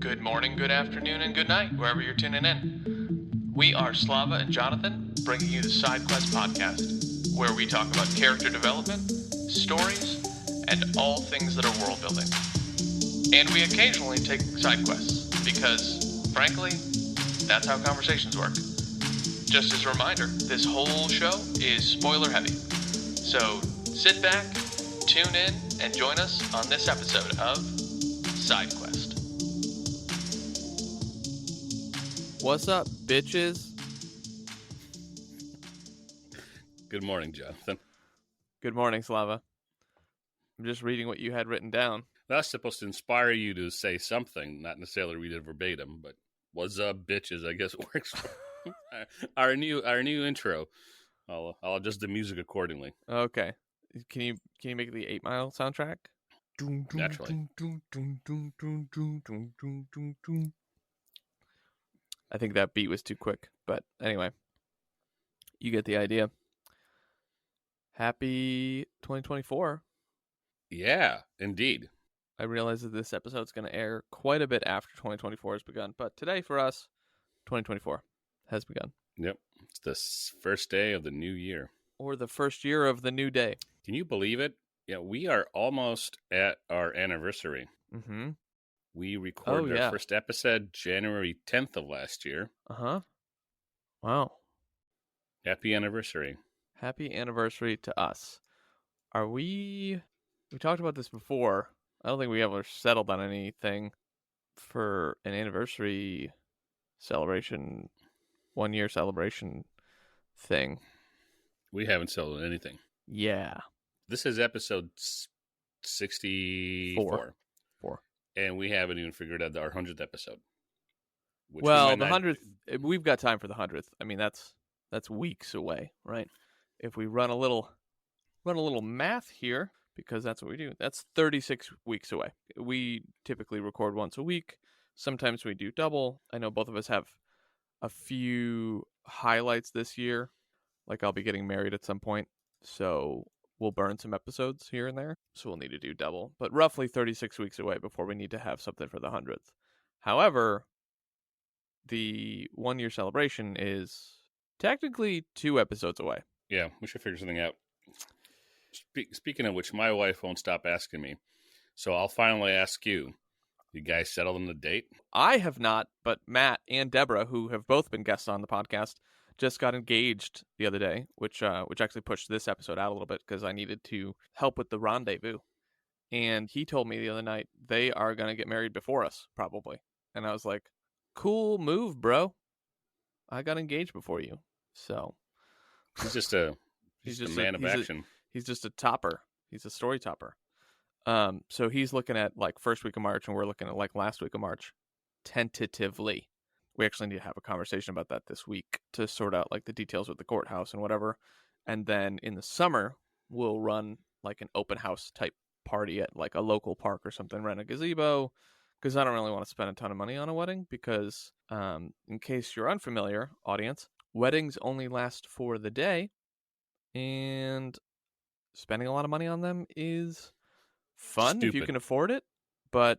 Good morning, good afternoon, and good night, wherever you're tuning in. We are Slava and Jonathan, bringing you the Side Quest podcast, where we talk about character development, stories, and all things that are world building. And we occasionally take side quests, because, frankly, that's how conversations work. Just as a reminder, this whole show is spoiler heavy. So sit back, tune in, and join us on this episode of Side Quest. What's up, bitches? Good morning, Jonathan. Good morning, Slava. I'm just reading what you had written down. That's supposed to inspire you to say something, not necessarily read it verbatim, but what's up, bitches, I guess works. our new intro. I'll adjust the music accordingly. Okay. Can you make the 8 Mile soundtrack? Naturally. I think that beat was too quick, but anyway, you get the idea. Happy 2024. Yeah, indeed. I realize that this episode's going to air quite a bit after 2024 has begun, but today for us, 2024 has begun. Yep. It's the first day of the new year. Or the first year of the new day. Can you believe it? Yeah, we are almost at our anniversary. Mm-hmm. We recorded our first episode January 10th of last year. Uh-huh. Wow. Happy anniversary. Happy anniversary to us. We talked about this before. I don't think we ever settled on anything for an anniversary celebration, 1 year celebration thing. We haven't settled on anything. Yeah. This is episode 64. And we haven't even figured out our 100th episode. Well, the 100th, we've got time for the 100th. I mean, that's weeks away, right? If we run a little math here, because that's what we do, that's 36 weeks away. We typically record once a week. Sometimes we do double. I know both of us have a few highlights this year. Like I'll be getting married at some point, so we'll burn some episodes here and there, so we'll need to do double. But roughly 36 weeks away before we need to have something for the 100th. However, the 1 year celebration is technically 2 episodes away. Yeah, we should figure something out. Speaking of which, my wife won't stop asking me, so I'll finally ask you. You guys settled on the date? I have not, but Matt and Deborah, who have both been guests on the podcast, just got engaged the other day, which actually pushed this episode out a little bit because I needed to help with the rendezvous. And he told me the other night they are going to get married before us, probably. And I was like, cool move, bro. I got engaged before you. So he's just a man of action. He's just a topper. He's a story topper. So he's looking at like first week of March, and we're looking at like last week of March, tentatively. We actually need to have a conversation about that this week to sort out like the details with the courthouse and whatever. And then in the summer, we'll run like an open house type party at like a local park or something, rent a gazebo, because I don't really want to spend a ton of money on a wedding because in case you're unfamiliar, audience, weddings only last for the day, and spending a lot of money on them is fun if you can afford it. But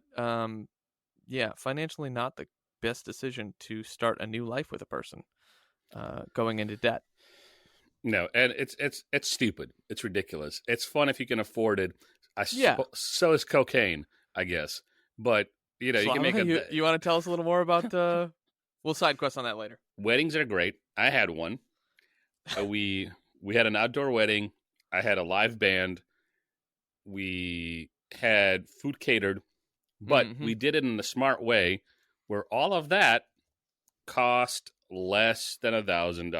financially not the best decision to start a new life with a person going into debt. No, and it's stupid. It's ridiculous. It's fun if you can afford it. So is cocaine, I guess. But you can make you want to tell us a little more about we'll side quest on that later. Weddings are great. I had one. We had an outdoor wedding. I had a live band. We had food catered, but we did it in a smart way where all of that cost less than $1,000.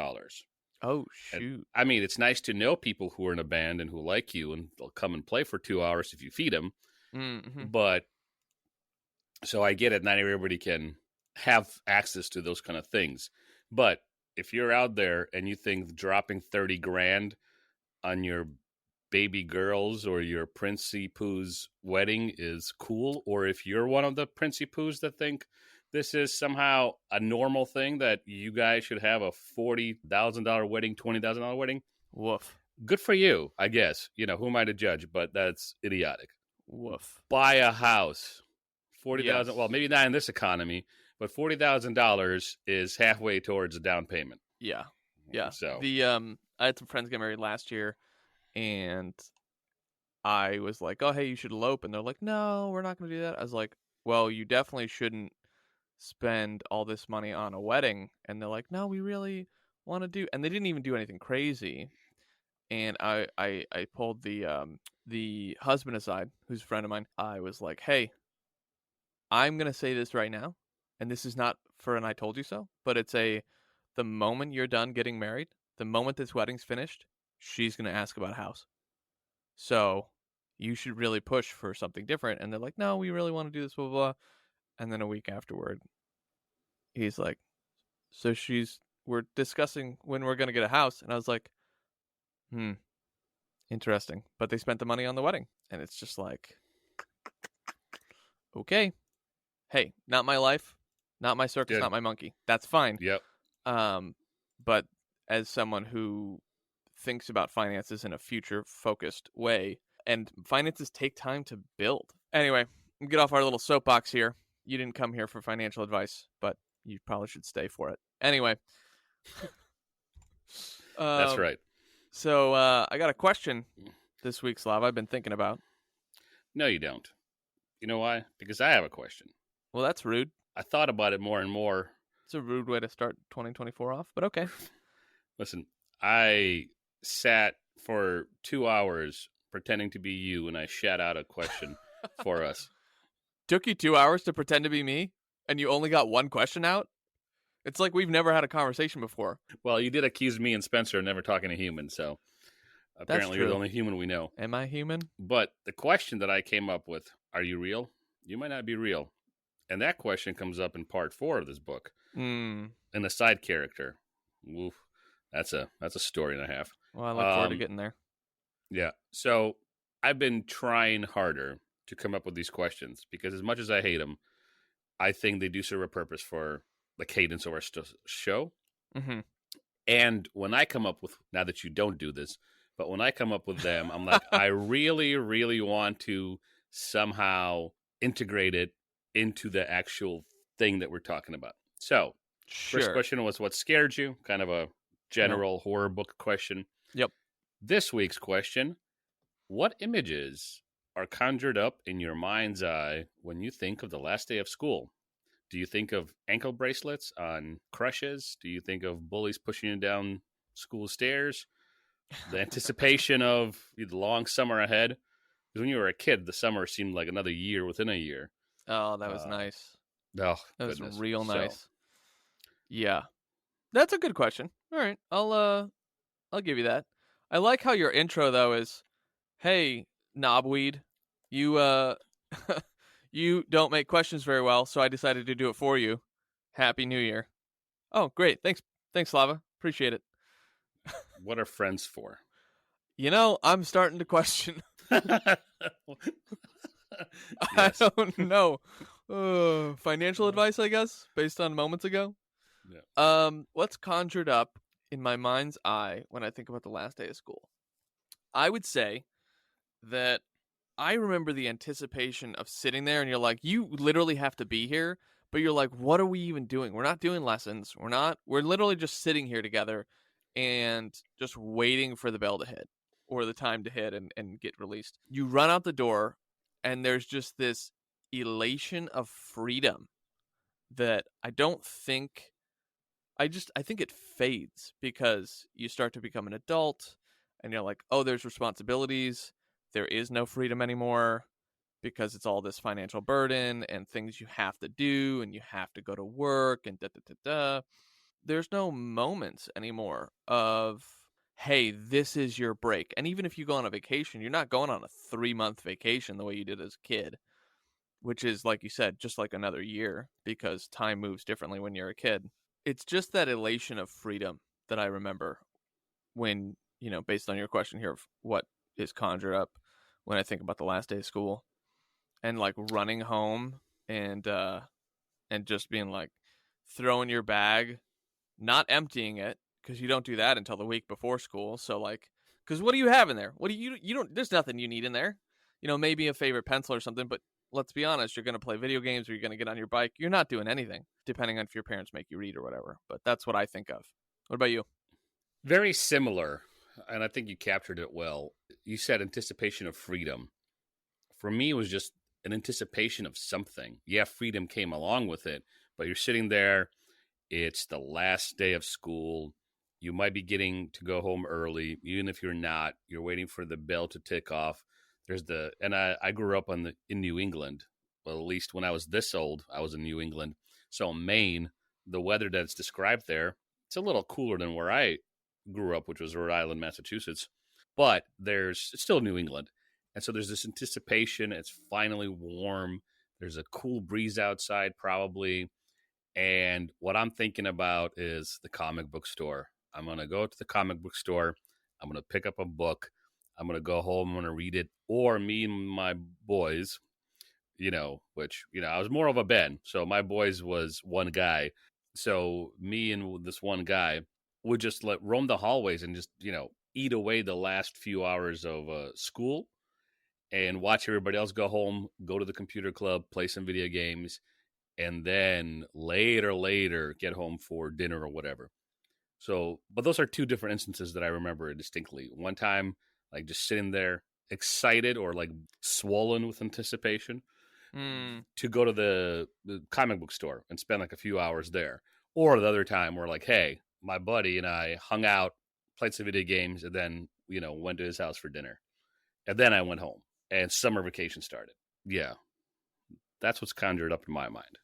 Oh, shoot. And, I mean, it's nice to know people who are in a band and who like you, and they'll come and play for 2 hours if you feed them. Mm-hmm. But, so I get it, not everybody can have access to those kind of things. But if you're out there and you think dropping $30,000 on your baby girls or your Princey Poo's wedding is cool, or if you're one of the Princey Poos that think this is somehow a normal thing that you guys should have a $40,000 wedding, $20,000 wedding, woof. Good for you, I guess. Who am I to judge? But that's idiotic. Woof. Buy a house $40,000. Yes. Well, maybe not in this economy, but $40,000 is halfway towards a down payment. Yeah. Yeah. So I had some friends get married last year, and I was like, "Oh, hey, you should elope," and they're like, "No, we're not going to do that." I was like, "Well, you definitely shouldn't spend all this money on a wedding." And they're like, "No, we really want to do," and they didn't even do anything crazy. And I pulled the husband aside, who's a friend of mine. I was like, "Hey, I'm gonna say this right now, and this is not for an I told you so, but it's the moment you're done getting married, the moment this wedding's finished, she's gonna ask about a house. So you should really push for something different." And they're like, "No, we really want to do this, blah blah blah." And then a week afterward, he's like, "So we're discussing when we're gonna get a house," and I was like, "Hmm, interesting." But they spent the money on the wedding, and it's just like, okay, hey, not my life, not my circus, good. not my monkey. That's fine. Yep. But as someone who thinks about finances in a future focused way, and finances take time to build. Anyway, get off our little soapbox here. You didn't come here for financial advice, but you probably should stay for it. Anyway. That's right. So I got a question this week, Slava, I've been thinking about. No, you don't. You know why? Because I have a question. Well, that's rude. I thought about it more and more. It's a rude way to start 2024 off, but okay. Listen, I sat for 2 hours pretending to be you, and I shat out a question for us. Took you 2 hours to pretend to be me, and you only got one question out? It's like we've never had a conversation before. Well, you did accuse me and Spencer of never talking to humans, so apparently you're the only human we know. Am I human? But the question that I came up with, are you real? You might not be real. And that question comes up in part 4 of this book. In the side character. Oof, that's a story and a half. Well, I look forward to getting there. Yeah. So I've been trying harder to come up with these questions because as much as I hate them, I think they do serve a purpose for the cadence of our show. Mm-hmm. And when I come up with, now that you don't do this, but when I come up with them, I'm like, I really, really want to somehow integrate it into the actual thing that we're talking about. So, First question was, what scared you? Kind of a general horror book question. Yep. This week's question, what images are conjured up in your mind's eye when you think of the last day of school? Do you think of ankle bracelets on crushes? Do you think of bullies pushing you down school stairs? The anticipation of the long summer ahead? Because when you were a kid, the summer seemed like another year within a year. Oh, that was nice. Oh, that goodness. Was real nice. Yeah. That's a good question. All right. I'll give you that. I like how your intro though is, "Hey, knobweed, you you don't make questions very well, so I decided to do it for you. Happy New Year." Oh, great. Thanks, Slava. Appreciate it. What are friends for? You know, I'm starting to question. Yes. I don't know. Financial advice, I guess, based on moments ago. Yeah. What's conjured up in my mind's eye when I think about the last day of school? I would say that I remember the anticipation of sitting there and you're like, you literally have to be here, but you're like, what are we even doing? We're not doing lessons. We're literally just sitting here together and just waiting for the bell to hit or the time to hit and get released. You run out the door and there's just this elation of freedom that I think it fades because you start to become an adult and you're like, oh, there's responsibilities. There is no freedom anymore because it's all this financial burden and things you have to do and you have to go to work and da-da-da-da. There's no moments anymore of, hey, this is your break. And even if you go on a vacation, you're not going on a 3-month vacation the way you did as a kid, which is, like you said, just like another year because time moves differently when you're a kid. It's just that elation of freedom that I remember when, based on your question here of what is conjured up when I think about the last day of school and like running home and just being like throwing your bag, not emptying it because you don't do that until the week before school. So like, because what do you have in there? What do you don't, there's nothing you need in there, maybe a favorite pencil or something, but let's be honest, you're going to play video games or you're going to get on your bike. You're not doing anything, depending on if your parents make you read or whatever. But that's what I think of. What about you? Very similar, and I think you captured it well. You said anticipation of freedom. For me, it was just an anticipation of something. Yeah, freedom came along with it, but you're sitting there. It's the last day of school. You might be getting to go home early. Even if you're not, you're waiting for the bell to tick off. I grew up in New England. Well, at least when I was this old, I was in New England. So Maine, the weather that's described there, it's a little cooler than where I grew up, which was Rhode Island, Massachusetts. But it's still New England. And so there's this anticipation. It's finally warm. There's a cool breeze outside, probably. And what I'm thinking about is the comic book store. I'm going to go to the comic book store. I'm going to pick up a book. I'm going to go home. I'm going to read it. Or me and my boys, I was more of a Ben. So my boys was one guy. So me and this one guy would just roam the hallways and just, eat away the last few hours of school and watch everybody else go home, go to the computer club, play some video games, and then later get home for dinner or whatever. So, but those are two different instances that I remember distinctly. One time, like just sitting there excited or like swollen with anticipation to go to the comic book store and spend like a few hours there. Or the other time where like, hey, my buddy and I hung out, played some video games, and then, went to his house for dinner. And then I went home and summer vacation started. Yeah. That's what's conjured up in my mind.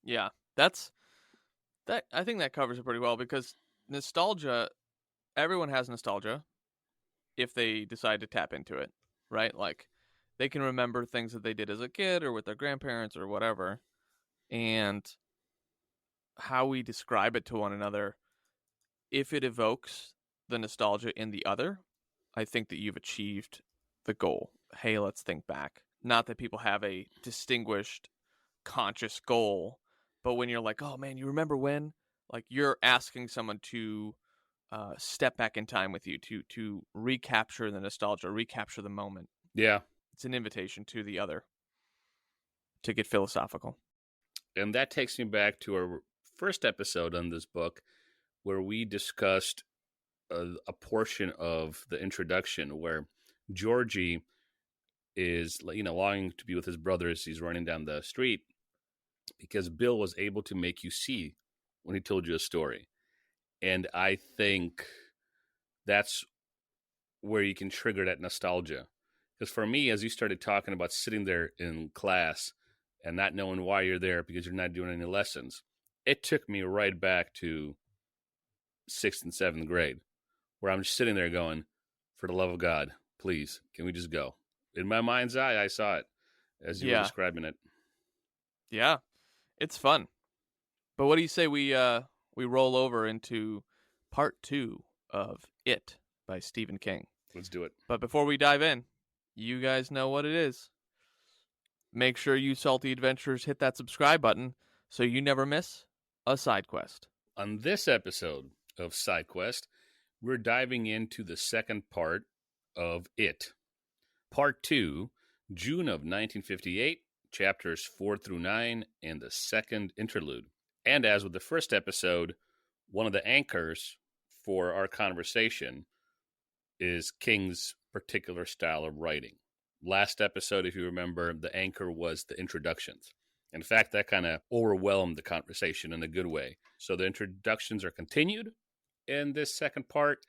Yeah, I think that covers it pretty well, because nostalgia, everyone has nostalgia if they decide to tap into it, right? Like, they can remember things that they did as a kid or with their grandparents or whatever, and how we describe it to one another, if it evokes the nostalgia in the other, I think that you've achieved the goal. Hey, let's think back. Not that people have a distinguished, conscious goal, but when you're like, oh man, you remember when? Like, you're asking someone to step back in time with you to recapture the nostalgia, recapture the moment. Yeah. It's an invitation to the other to get philosophical. And that takes me back to our first episode on this book, where we discussed a portion of the introduction where Georgie is, longing to be with his brother as he's running down the street, because Bill was able to make you see when he told you a story. And I think that's where you can trigger that nostalgia. Because for me, as you started talking about sitting there in class and not knowing why you're there because you're not doing any lessons, it took me right back to 6th and 7th grade, where I'm just sitting there going, for the love of God, please, can we just go? In my mind's eye, I saw it as you were describing it. Yeah, it's fun. But what do you say we roll over into part 2 of It by Stephen King? Let's do it. But before we dive in, you guys know what it is. Make sure you Salty Adventurers hit that subscribe button so you never miss a side quest. On this episode of Side Quest, we're diving into the second part of It. Part 2, June of 1958, chapters 4 through 9, and the second interlude. And as with the first episode, one of the anchors for our conversation is King's particular style of writing. Last episode, if you remember, the anchor was the introductions. In fact, that kind of overwhelmed the conversation in a good way. So the introductions are continued in this second part,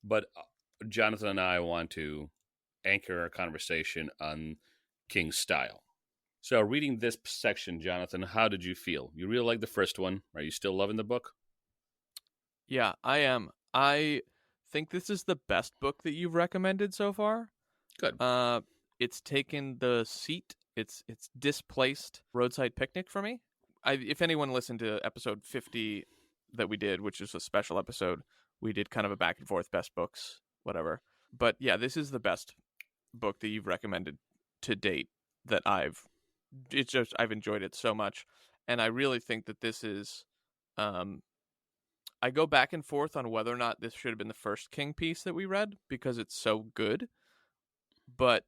but Jonathan and I want to anchor our conversation on King's style. So reading this section, Jonathan, how did you feel? You really like the first one. Are you still loving the book? Yeah, I am. I think this is the best book that you've recommended so far. Good. It's taken the seat. It's displaced Roadside Picnic for me. If anyone listened to episode 50 that we did, which is a special episode, we did kind of a back and forth best books, whatever. But yeah, this is the best book that you've recommended to date that I've enjoyed it so much. And I really think that this is, I go back and forth on whether or not this should have been the first King piece that we read because it's so good. But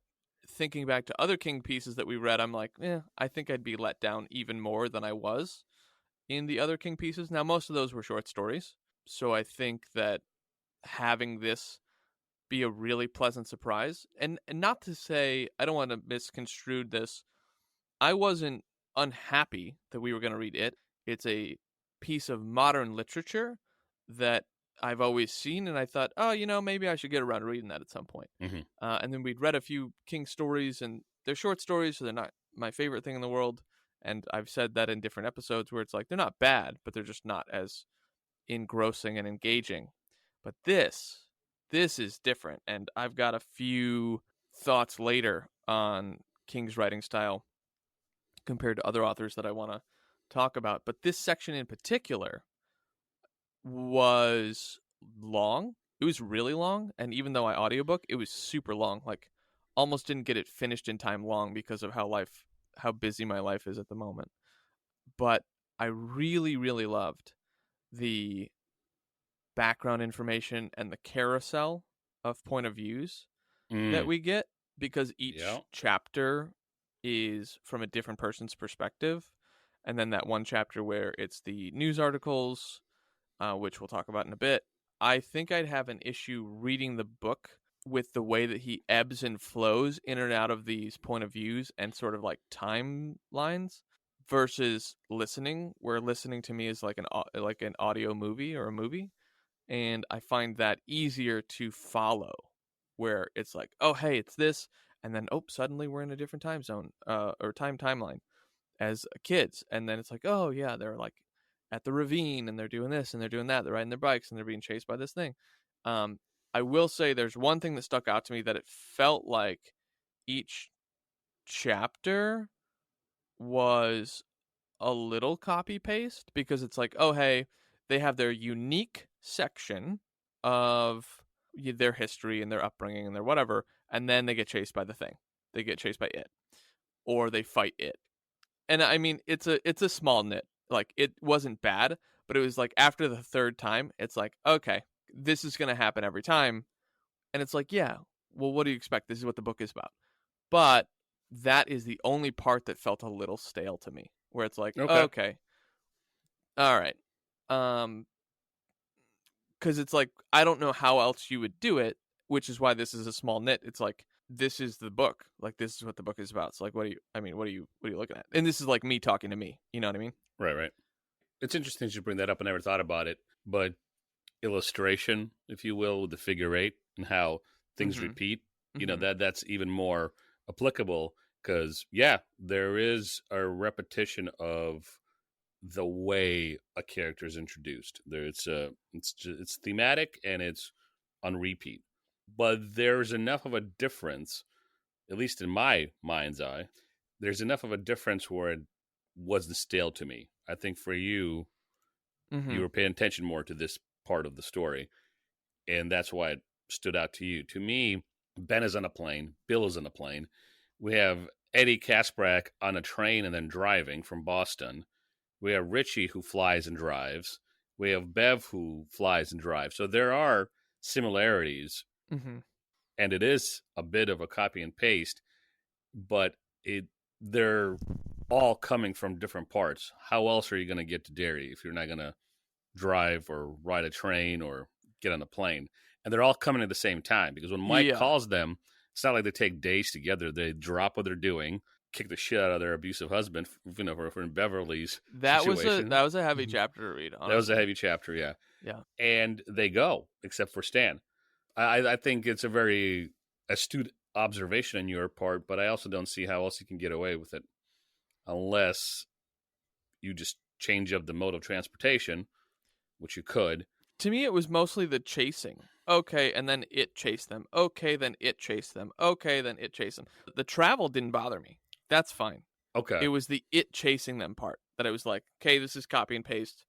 thinking back to other King pieces that we read, I'm like, I think I'd be let down even more than I was in the other King pieces. Now, most of those were short stories, so I think that having this be a really pleasant surprise, and not to say, I don't want to misconstrue this, I wasn't unhappy that we were going to read it. It's a piece of modern literature that I've always seen, and I thought, maybe I should get around to reading that at some point. Mm-hmm. And then we'd read a few King stories, and they're short stories, so they're not my favorite thing in the world. And I've said that in different episodes where it's like, they're not bad, but they're just not as engrossing and engaging. But this is different, and I've got a few thoughts later on King's writing style compared to other authors that I want to talk about. But this section in particular was long. It was really long, and even though I audiobook, it was super long. Like, almost didn't get it finished in time long because of how busy my life is at the moment. But I really, really loved the background information and the carousel of point of views that we get, because each chapter is from a different person's perspective. And then that one chapter where it's the news articles, which we'll talk about in a bit. I think I'd have an issue reading the book with the way that he ebbs and flows in and out of these point of views and sort of like timelines versus listening, where listening to me is like an audio movie or a movie. And I find that easier to follow, where it's like, oh, hey, it's this. And then, suddenly we're in a different time zone or timeline as kids. And then it's like, oh, yeah, they're like at the ravine and they're doing this and they're doing that. They're riding their bikes and they're being chased by this thing. I will say there's one thing that stuck out to me, that it felt like each chapter was a little copy paste, because it's like, oh, hey, they have their unique section of their history and their upbringing and their whatever, and then they get chased by the thing. They get chased by it, or they fight it. And I mean, it's a small nit. Like, it wasn't bad, but it was like after the third time, it's like, okay, this is gonna happen every time, and it's like, yeah, well, what do you expect? This is what the book is about. But that is the only part that felt a little stale to me, where it's like, okay, all right, because it's like, I don't know how else you would do it, which is why this is a small nit. It's like, this is the book. Like, this is what the book is about. So like, what are you looking at? And this is like me talking to me. You know what I mean? Right. It's interesting you bring that up. I never thought about it, but illustration, if you will, with the figure eight and how things repeat, you know, that's even more applicable, because there is a repetition of the way a character is introduced. It's thematic and it's on repeat, but there's enough of a difference, at least in my mind's eye. There's enough of a difference where it wasn't stale to me. I think for you, you were paying attention more to this part of the story, and that's why it stood out to you. To me, Ben is on a plane, Bill is on a plane. We have Eddie Kasprak on a train and then driving from Boston. We have Richie, who flies and drives. We have Bev, who flies and drives. So there are similarities, and it is a bit of a copy and paste, but they're all coming from different parts. How else are you going to get to Derry if you're not going to drive or ride a train or get on a plane? And they're all coming at the same time, because when Mike calls them, it's not like they take days together. They drop what they're doing, kick the shit out of their abusive husband, you know, for Beverly's situation. That was a heavy chapter to read, honestly. That was a heavy chapter, yeah. And they go, except for Stan. I think it's a very astute observation on your part, but I also don't see how else you can get away with it unless you just change up the mode of transportation, which you could. To me, it was mostly the chasing. Okay, and then it chased them. Okay, then it chased them. Okay, then it chased them. The travel didn't bother me. That's fine. Okay. It was the it chasing them part that I was like, okay, this is copy and paste,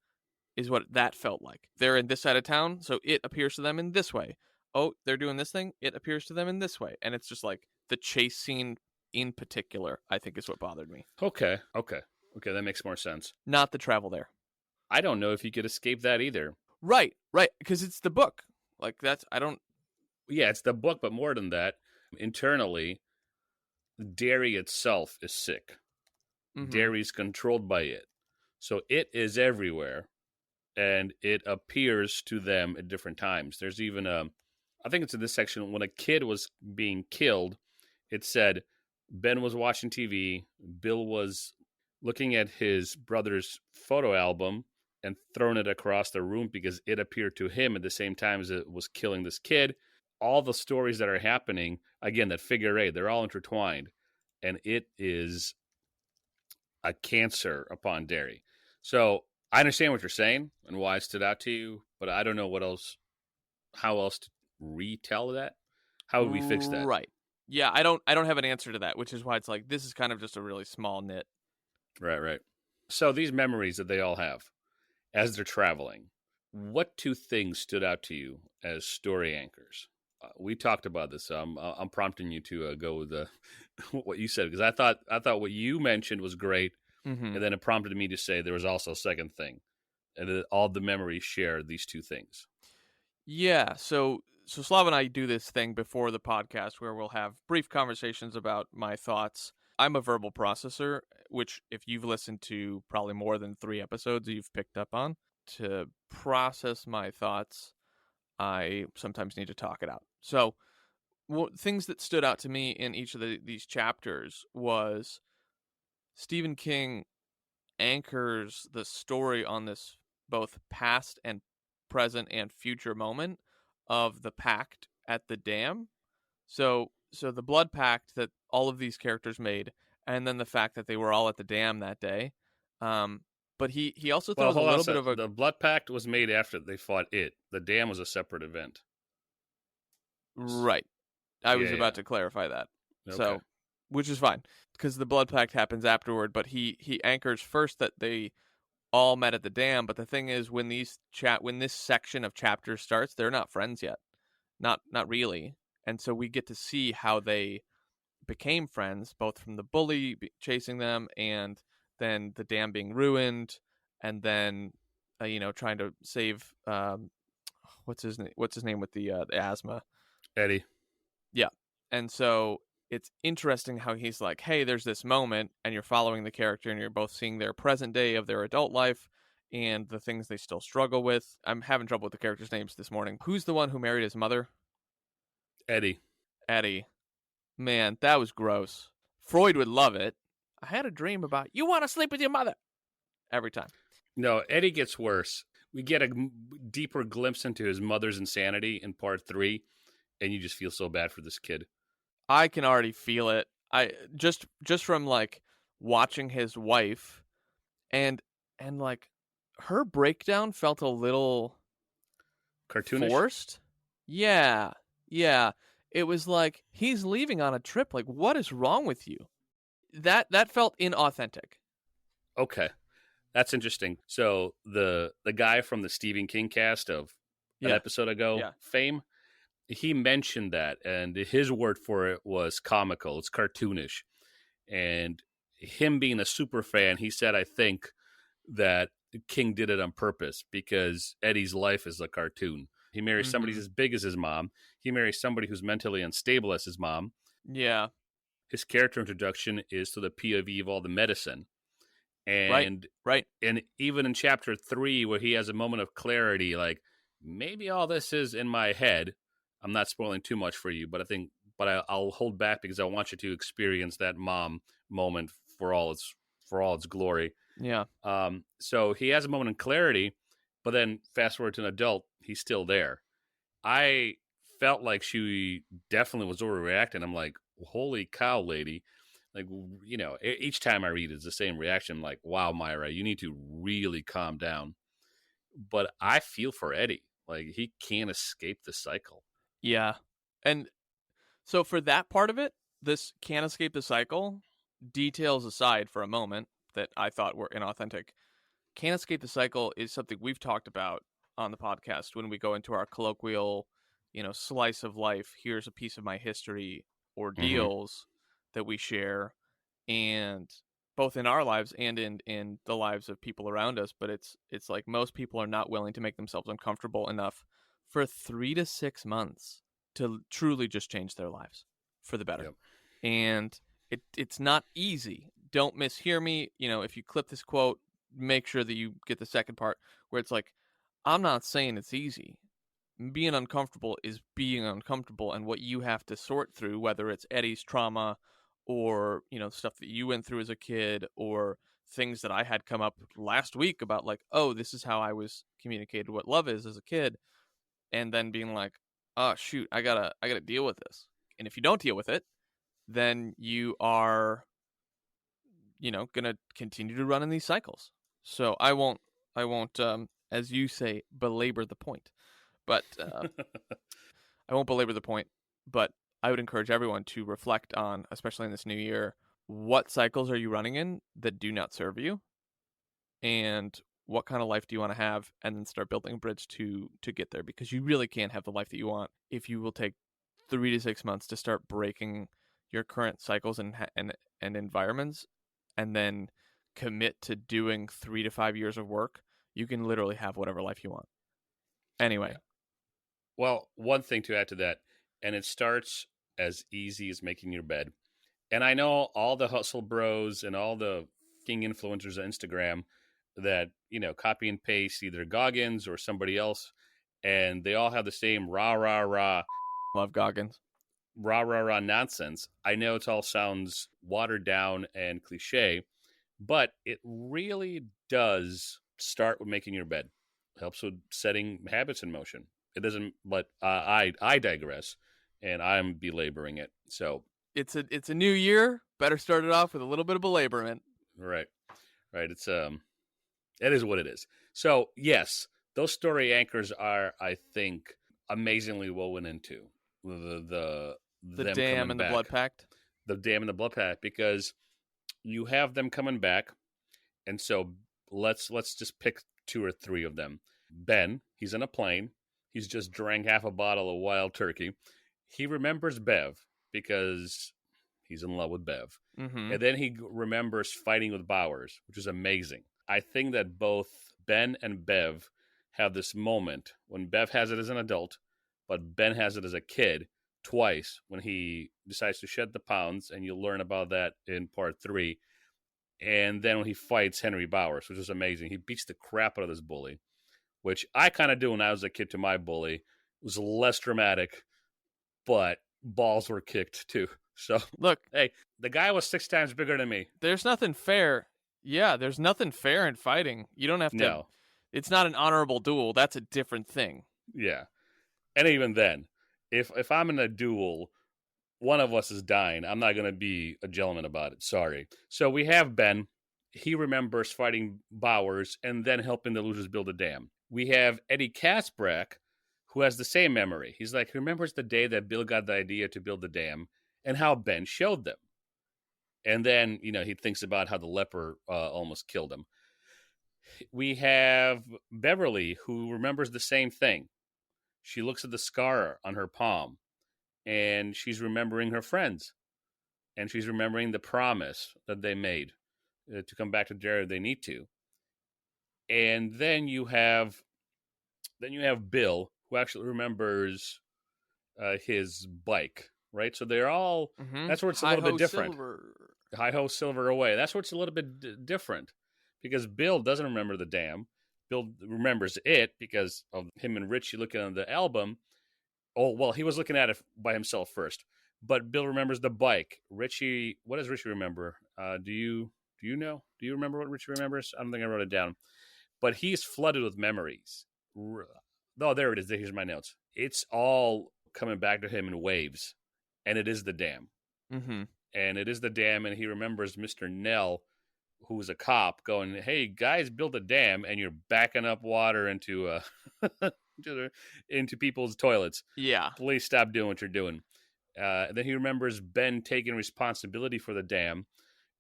is what that felt like. They're in this side of town, so it appears to them in this way. Oh, they're doing this thing, it appears to them in this way. And it's just like the chase scene in particular, I think, is what bothered me. Okay, that makes more sense. Not the travel there. I don't know if you could escape that either. Right, because it's the book. Like, Yeah, it's the book, but more than that, internally, Derry itself is sick. Derry's controlled by it. So it is everywhere, and it appears to them at different times. There's even I think it's in this section, when a kid was being killed, it said Ben was watching TV, Bill was looking at his brother's photo album and throwing it across the room because it appeared to him at the same time as it was killing this kid. All the stories that are happening, again, that figure eight, they're all intertwined. And it is a cancer upon Derry. So I understand what you're saying and why it stood out to you, but I don't know how else to retell that. How would we fix that? Right. Yeah, I don't have an answer to that, which is why it's like this is kind of just a really small nit. Right. So these memories that they all have as they're traveling, what two things stood out to you as story anchors? We talked about this. So I'm prompting you to go with what you said, because I thought what you mentioned was great, and then it prompted me to say there was also a second thing, and that all the memories share these two things. Yeah, so Slava and I do this thing before the podcast where we'll have brief conversations about my thoughts. I'm a verbal processor, which if you've listened to probably more than 3 episodes, you've picked up on. To process my thoughts, I sometimes need to talk it out. So things that stood out to me in each of these chapters was Stephen King anchors the story on this both past and present and future moment of the pact at the dam. So the blood pact that all of these characters made, and then the fact that they were all at the dam that day. But he also throws a little bit of a... The blood pact was made after they fought it. The dam was a separate event. Right. I was about to clarify that. Okay. So, which is fine, because the blood pact happens afterward, but he anchors first that they all met at the dam. But the thing is, when this section of chapters starts, they're not friends yet. Not really. And so we get to see how they became friends, both from the bully chasing them and then the dam being ruined, and then trying to save what's his name with the asthma, Eddie. Yeah. And so it's interesting how he's like, hey, there's this moment, and you're following the character, and you're both seeing their present day of their adult life and the things they still struggle with. I'm having trouble with the characters' names this morning. Who's the one who married his mother? Eddie. Man, that was gross. Freud would love it. I had a dream about you want to sleep with your mother every time. No, Eddie gets worse. We get a deeper glimpse into his mother's insanity in part 3, and you just feel so bad for this kid. I can already feel it. I just from like watching his wife, and like her breakdown felt a little cartoonish, forced. Yeah. It was like, he's leaving on a trip. Like, what is wrong with you? That felt inauthentic. Okay, that's interesting. So the guy from the Stephen King cast of an episode ago, Fame, he mentioned that, and his word for it was comical. It's cartoonish. And him being a super fan, he said, I think that King did it on purpose because Eddie's life is a cartoon. He marries somebody as big as his mom. He marries somebody who's mentally unstable as his mom. Yeah. His character introduction is to the POV of all the medicine. And right. And even in chapter 3, where he has a moment of clarity, like, maybe all this is in my head. I'm not spoiling too much for you, but I'll hold back because I want you to experience that mom moment for all its glory. Yeah. So he has a moment of clarity, but then fast forward to an adult, he's still there. I felt like she definitely was overreacting. I'm like, holy cow, lady. Like, each time I read it's the same reaction. I'm like, wow, Myra, you need to really calm down. But I feel for Eddie. Like, he can't escape the cycle. Yeah. And so for that part of it, this can't escape the cycle, details aside for a moment that I thought were inauthentic, can't escape the cycle is something we've talked about on the podcast when we go into our colloquial, slice of life. Here's a piece of my history ordeals that we share, and both in our lives and in the lives of people around us. But it's like most people are not willing to make themselves uncomfortable enough for 3 to 6 months to truly just change their lives for the better. Yep. And It's not easy. Don't mishear me. If you clip this quote, make sure that you get the second part where it's like, I'm not saying it's easy. Being uncomfortable is being uncomfortable, and what you have to sort through, whether it's Eddie's trauma or, stuff that you went through as a kid, or things that I had come up last week about, like, oh, this is how I was communicated what love is as a kid, and then being like, oh shoot, I gotta deal with this. And if you don't deal with it, then you are, gonna continue to run in these cycles. So I won't, as you say, belabor the point. But I won't belabor the point. But I would encourage everyone to reflect on, especially in this new year, what cycles are you running in that do not serve you, and what kind of life do you want to have, and then start building a bridge to get there, because you really can't have the life that you want if you will take 3 to 6 months to start breaking your current cycles and environments, and then commit to doing 3 to 5 years of work. You can literally have whatever life you want. Anyway. Yeah. Well, one thing to add to that, and it starts as easy as making your bed. And I know all the hustle bros and all the king influencers on Instagram that, copy and paste either Goggins or somebody else, and they all have the same rah, rah, rah. Love Goggins. Rah, rah, rah nonsense. I know it all sounds watered down and cliche, but it really does start with making your bed. It helps with setting habits in motion. It doesn't, but I digress, and I'm belaboring it. So it's a new year. Better start it off with a little bit of belaborment. Right. It's it is what it is. So yes, those story anchors are, I think, amazingly woven into the dam and the blood pact. The dam and the blood pact, because you have them coming back, and so let's just pick 2 or 3 of them. Ben, he's in a plane. He's just drank half a bottle of wild turkey. He remembers Bev because he's in love with Bev. Mm-hmm. And then he remembers fighting with Bowers, which is amazing. I think that both Ben and Bev have this moment when Bev has it as an adult, but Ben has it as a kid twice when he decides to shed the pounds, and you'll learn about that in part 3. And then when he fights Henry Bowers, which is amazing. He beats the crap out of this bully, which I kind of do when I was a kid to my bully. It was less dramatic, but balls were kicked too. So, look, hey, the guy was 6 times bigger than me. There's nothing fair. Yeah, there's nothing fair in fighting. You don't have to. No. It's not an honorable duel. That's a different thing. Yeah. And even then, if I'm in a duel, one of us is dying. I'm not going to be a gentleman about it. Sorry. So we have Ben. He remembers fighting Bowers and then helping the losers build a dam. We have Eddie Kasprek, who has the same memory. He's like, he remembers the day that Bill got the idea to build the dam and how Ben showed them. And then, he thinks about how the leper almost killed him. We have Beverly, who remembers the same thing. She looks at the scar on her palm, and she's remembering her friends. And she's remembering the promise that they made to come back to Derry if they need to. And then you have Bill, who actually remembers his bike, right? So they're all, that's where it's a little bit different. Hi-ho, silver away. That's where it's a little bit different, because Bill doesn't remember the dam. Bill remembers it because of him and Richie looking at the album. Oh, well, he was looking at it by himself first, but Bill remembers the bike. Richie, what does Richie remember? Do you know? Do you remember what Richie remembers? I don't think I wrote it down, but he's flooded with memories. Oh, there it is. Here's my notes. It's all coming back to him in waves, and it is the dam. Mm-hmm. And it is the dam, and he remembers Mr. Nell, who was a cop, going, "Hey, guys, build a dam, and you're backing up water into into people's toilets. Yeah. Please stop doing what you're doing." And then he remembers Ben taking responsibility for the dam,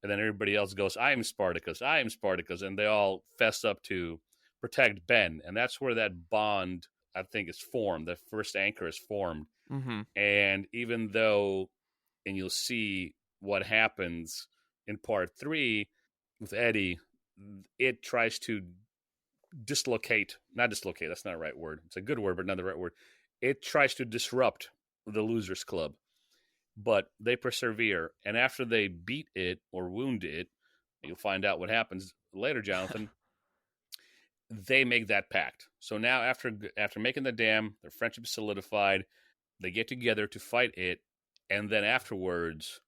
and then everybody else goes, "I am Spartacus, I am Spartacus," and they all fess up to protect Ben. And that's where that bond, I think, is formed. The first anchor is formed. Mm-hmm. And even though, and you'll see what happens in part 3 with Eddie, it tries to not dislocate, that's not the right word. It's a good word, but not the right word. It tries to disrupt the Losers Club. but they persevere. And after they beat it or wound it, you'll find out what happens later, Jonathan. They make that pact. So now, after making the dam, their friendship is solidified. They get together to fight it, and then afterwards,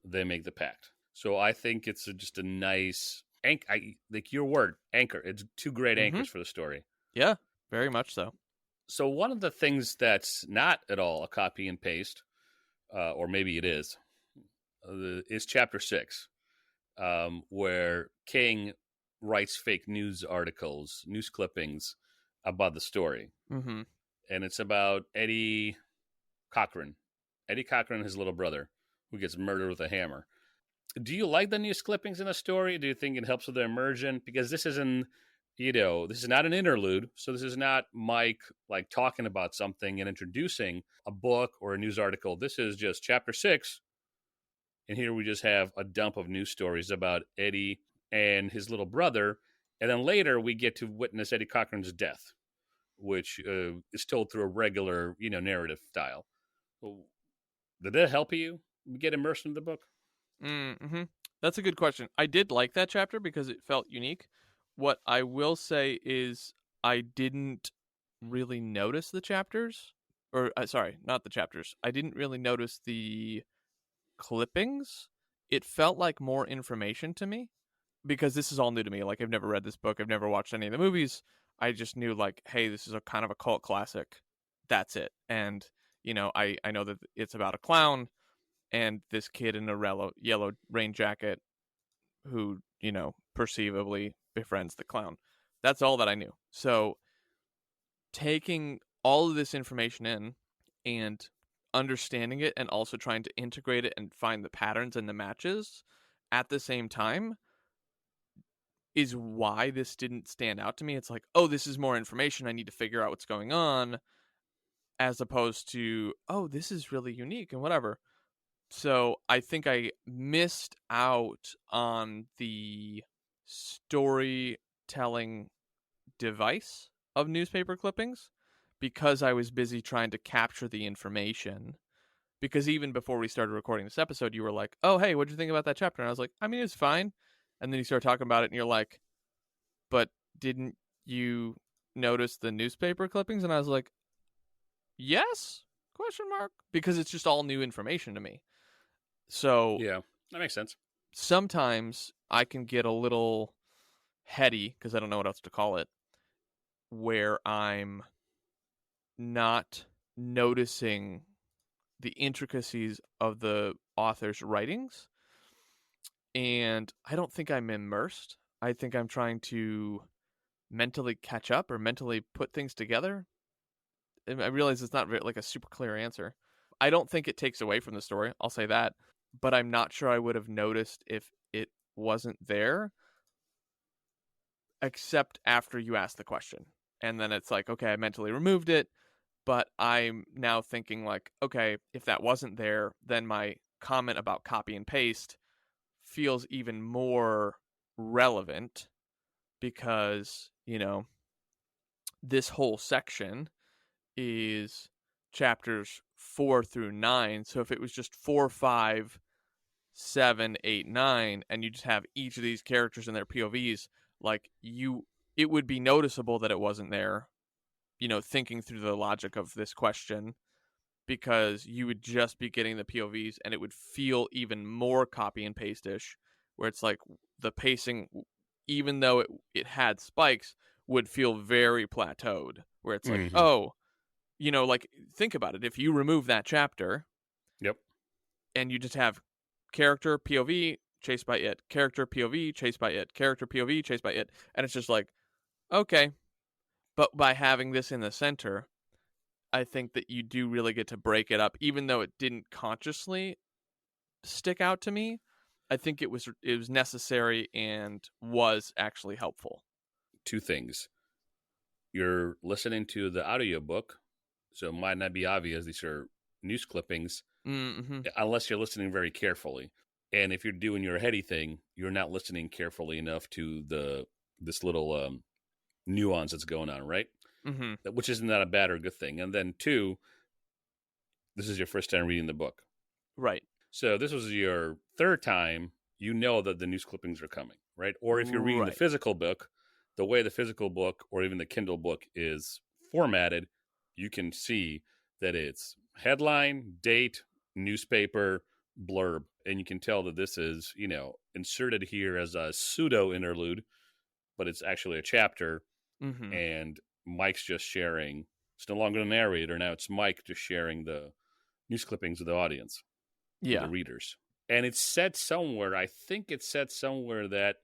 they make the pact. So I think it's just a nice like your word, anchor. It's two great anchors for the story. Yeah, very much so. So one of the things that's not at all a copy and paste, or maybe it is chapter 6, where King writes fake news articles, news clippings about the story. Mm-hmm. And it's about Eddie Cochran, his little brother, who gets murdered with a hammer. Do you like the news clippings in the story? Do you think it helps with the immersion? Because this isn't, this is not an interlude. So this is not Mike like talking about something and introducing a book or a news article. This is just chapter 6. And here we just have a dump of news stories about Eddie and his little brother. And then later we get to witness Eddie Cochran's death, which is told through a regular, narrative style. Well, did that help you get immersed in the book? Mm-hmm. That's a good question. I did like that chapter because it felt unique. What I will say is I didn't really notice the chapters. Or, sorry, not the chapters. I didn't really notice the clippings. It felt like more information to me because this is all new to me. Like, I've never read this book. I've never watched any of the movies. I just knew, like, hey, this is a kind of a cult classic. That's it. And, I know that it's about a clown and this kid in a yellow rain jacket who, perceivably befriends the clown. That's all that I knew. So taking all of this information in and understanding it and also trying to integrate it and find the patterns and the matches at the same time is why this didn't stand out to me. It's like, oh, this is more information. I need to figure out what's going on, as opposed to, oh, this is really unique and whatever. So I think I missed out on the storytelling device of newspaper clippings because I was busy trying to capture the information. Because even before we started recording this episode, you were like, oh, hey, what'd you think about that chapter? And I was like, I mean, it's fine. And then you start talking about it and you're like, but didn't you notice the newspaper clippings? And I was like, yes? Question mark? Because it's just all new information to me. So yeah, that makes sense. Sometimes I can get a little heady, because I don't know what else to call it, where I'm not noticing the intricacies of the author's writings. And I don't think I'm immersed. I think I'm trying to mentally catch up or mentally put things together. And I realize it's not like a super clear answer. I don't think it takes away from the story. I'll say that. But I'm not sure I would have noticed if it wasn't there, except after you asked the question. And then it's like, okay, I mentally removed it, but I'm now thinking like, okay, if that wasn't there, then my comment about copy and paste feels even more relevant because, this whole section is chapters 4 through 9. So if it was just 4, 5, 7, 8, 9, and you just have each of these characters and their POVs, like it would be noticeable that it wasn't there, thinking through the logic of this question, because you would just be getting the POVs and it would feel even more copy and paste-ish, where it's like the pacing, even though it had spikes, would feel very plateaued, where it's like, oh, like, think about it. If you remove that chapter, yep, and you just have character POV chased by it, character POV chased by it, character POV chased by it, and it's just like, okay. But by having this in the center, I think that you do really get to break it up, even though it didn't consciously stick out to me. I think it was necessary and was actually helpful. Two things. You're listening to the audiobook, so it might not be obvious these are news clippings, unless you're listening very carefully. And if you're doing your heady thing, you're not listening carefully enough to this little nuance that's going on, right? Which isn't that a bad or good thing. And then two, this is your first time reading the book. Right. So this was your third time, you know that the news clippings are coming, right? Or if you're reading the Right. physical book, the way the physical book or even the Kindle book is formatted, you can see that it's headline, date, newspaper, blurb. And you can tell that this is, inserted here as a pseudo interlude, but it's actually a chapter. Mm-hmm. And Mike's just sharing. It's no longer the narrator. Now it's Mike just sharing the news clippings with the audience, with the Yeah. readers. And it's said somewhere, I think it's said somewhere that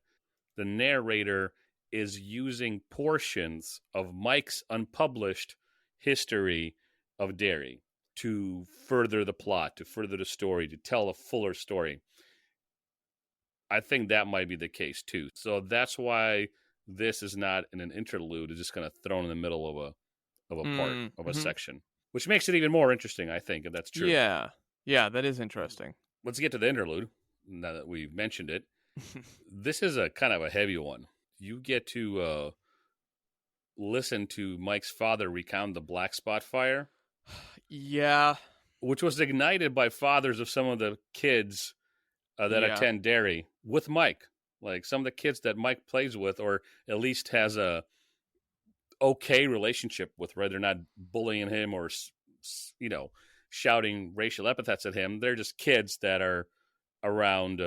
the narrator is using portions of Mike's unpublished history of Derry to further the plot, to further the story, to tell a fuller story. I think that might be the case too. So that's why this is not in an interlude. It's just kind of thrown in the middle of a part of a Mm-hmm. section, which makes it even more interesting, I think, if that's true. Yeah. Yeah, that is interesting. Let's get to the interlude now that we've mentioned it. This is a kind of a heavy one. You get to listen to Mike's father recount the Black Spot fire. Yeah. Which was ignited by fathers of some of the kids that Yeah. attend Derry with Mike. Like some of the kids that Mike plays with, or at least has a okay relationship with, right? They're not bullying him or, shouting racial epithets at him. They're just kids that are around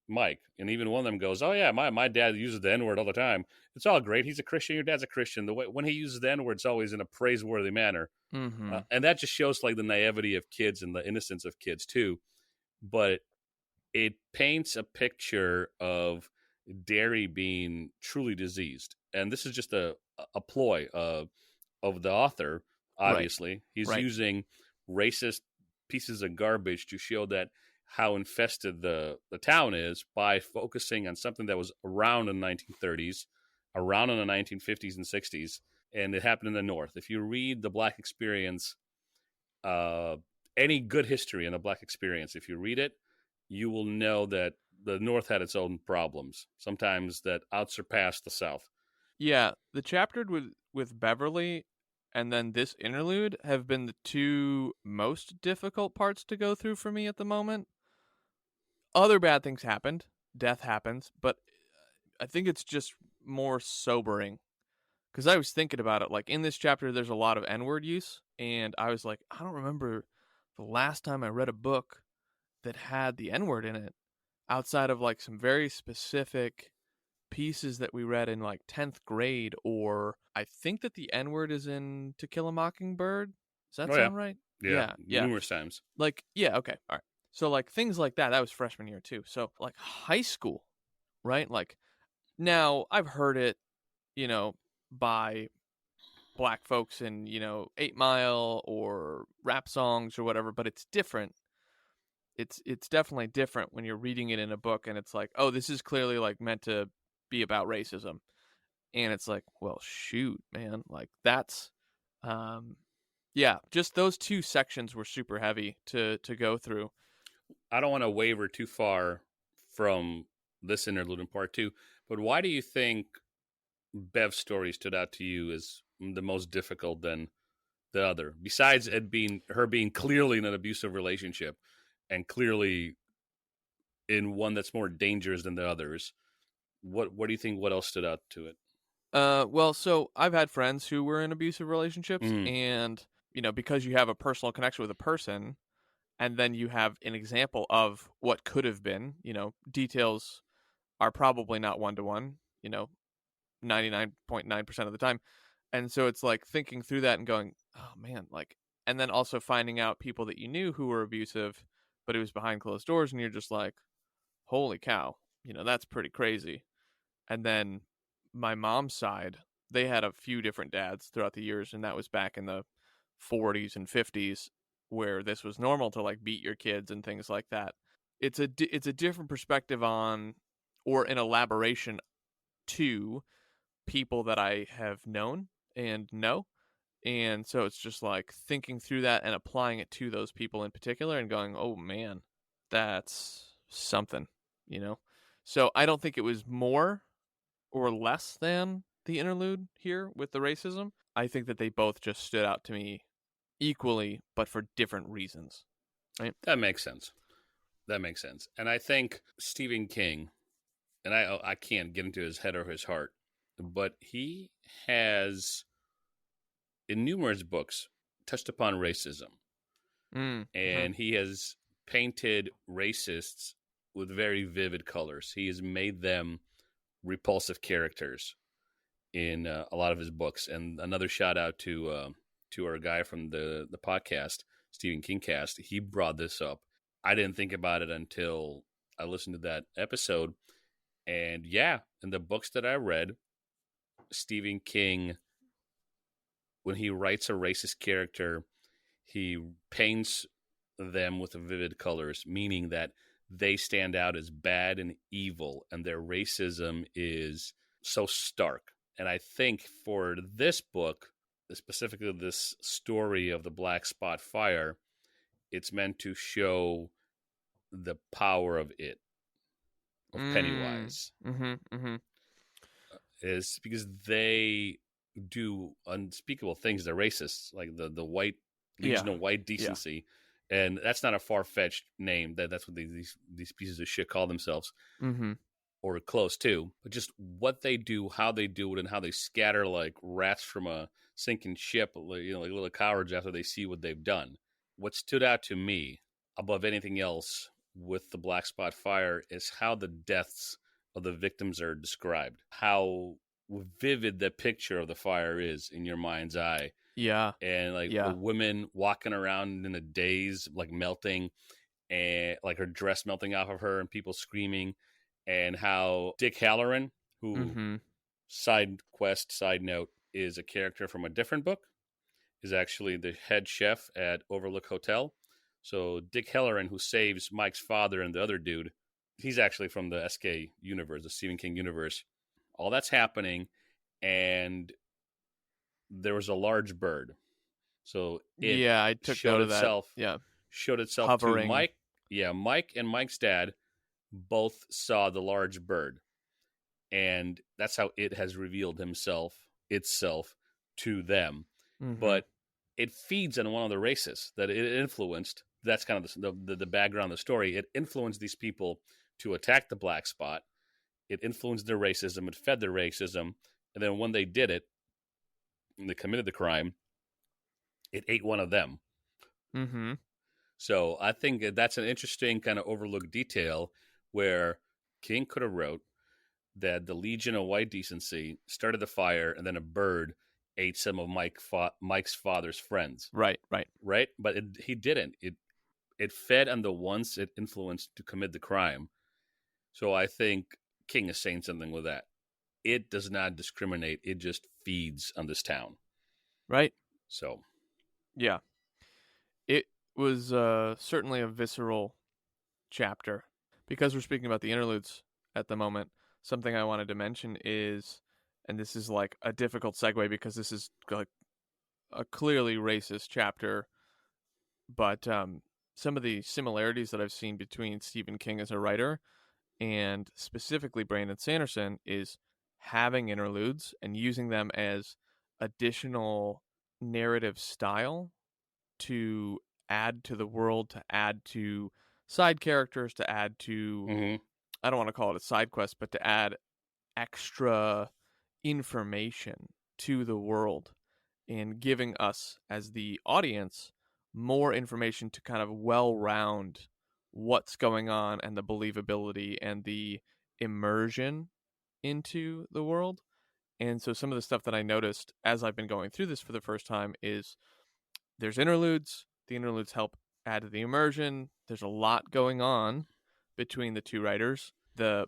Mike. And even one of them goes, "Oh yeah, my dad uses the N-word all the time. It's all great. He's a Christian. Your dad's a Christian. The way when he uses the N-word, it's always in a praiseworthy manner." Mm-hmm. And that just shows like the naivety of kids and the innocence of kids too. But it paints a picture of Derry being truly diseased. And this is just a ploy of the author, Right. obviously. He's Right. using racist pieces of garbage to show that how infested the town is by focusing on something that was around in the 1930s, around in the 1950s and 60s, and it happened in the North. If you read the Black Experience, any good history in the Black Experience, if you read it, you will know that the North had its own problems, sometimes that outsurpassed the South. Yeah, the chapter with Beverly and then this interlude have been the two most difficult parts to go through for me at the moment. Other bad things happened, death happens, but I think it's just more sobering because I was thinking about it. Like in this chapter, there's a lot of N-word use, and I was like, I don't remember the last time I read a book that had the N-word in it, outside of like some very specific pieces that we read in like 10th grade, or I think that the N-word is in To Kill a Mockingbird. Does that Oh yeah, sound right? yeah, Yeah, yeah. numerous times. Like, yeah, okay, all right. So like things like that was freshman year too. So like high school, right? Like now I've heard it, you know, by black folks in, 8 Mile or rap songs or whatever, but it's different. It's definitely different when you're reading it in a book and it's like, "Oh, this is clearly like meant to be about racism." And it's like, "Well, shoot, man. Like that's um yeah, just those two sections were super heavy to go through." I don't want to waver too far from this interlude in part two, but why do you think Bev's story stood out to you as the most difficult than the other? Besides it being her being clearly in an abusive relationship and clearly in one that's more dangerous than the others, what do you think? What else stood out to it? Well, so I've had friends who were in abusive relationships, Mm. and because you have a personal connection with a person, and then you have an example of what could have been. Details are probably not one to one. 99.9% of the time, and so it's like thinking through that and going, oh man, like, and then also finding out people that you knew who were abusive, but it was behind closed doors, and you're just like, holy cow, that's pretty crazy. And then my mom's side, they had a few different dads throughout the years, and that was back in the 40s and 50s, where this was normal to like beat your kids and things like that. It's a different perspective on, or an elaboration to, people that I have known and know. And so it's just like thinking through that and applying it to those people in particular and going, oh man, that's something, you know? So I don't think it was more or less than the interlude here with the racism. I think that they both just stood out to me equally, but for different reasons, right? That makes sense. That makes sense. And I think Stephen King, and I can't get into his head or his heart, but he has, in numerous books, touched upon racism. Mm-hmm. And he has painted racists with very vivid colors. He has made them repulsive characters in a lot of his books. And another shout out to our guy from the podcast, Stephen King Cast. He brought this up. I didn't think about it until I listened to that episode. And yeah, in the books that I read, Stephen King, when he writes a racist character, he paints them with vivid colors, meaning that they stand out as bad and evil, and their racism is so stark. And I think for this book, specifically this story of the Black Spot Fire, it's meant to show the power of it, of Pennywise. Mm-hmm. Mm-hmm. Is because they do unspeakable things. They're racists, like the white Legion of White Decency, and that's not a far fetched name. That's what these pieces of shit call themselves, or close to. But just what they do, how they do it, and how they scatter like rats from a sinking ship, like little cowards after they see what they've done. What stood out to me above anything else with the Black Spot Fire is how the deaths of the victims are described, how vivid the picture of the fire is in your mind's eye. Yeah. And the women walking around in a daze, like melting, and like her dress melting off of her and people screaming. And how Dick Halloran, who side note, is a character from a different book, is actually the head chef at Overlook Hotel. So Dick Halloran, who saves Mike's father and the other dude, he's actually from the SK universe, the Stephen King universe. All that's happening, and there was a large bird. So I took note of that. Showed itself hovering. To Mike. Yeah, Mike and Mike's dad both saw the large bird, and that's how it has revealed itself to them. But it feeds on one of the racists that it influenced. That's kind of the background of the story. It influenced these people to attack the Black Spot. It influenced their racism. It fed their racism. And then when they did it, and they committed the crime, it ate one of them. So I think that's an interesting kind of overlooked detail where King could have wrote that the Legion of White Decency started the fire, and then a bird ate some of Mike's father's friends. Right. But he didn't. It fed on the ones it influenced to commit the crime. So I think King is saying something with that. It does not discriminate. It just feeds on this town. Right. So. Yeah. It was certainly a visceral chapter. Because we're speaking about the interludes at the moment, something I wanted to mention is, and this is like a difficult segue because this is like a clearly racist chapter, but some of the similarities that I've seen between Stephen King as a writer and specifically Brandon Sanderson is having interludes and using them as additional narrative style to add to the world, to add to side characters, to add to, I don't want to call it a side quest, but to add extra information to the world and giving us as the audience more information to kind of well-round what's going on and the believability and the immersion into the world. And so some of the stuff that I noticed as I've been going through this for the first time is there's interludes. The interludes help add to the immersion. There's a lot going on between the two writers. The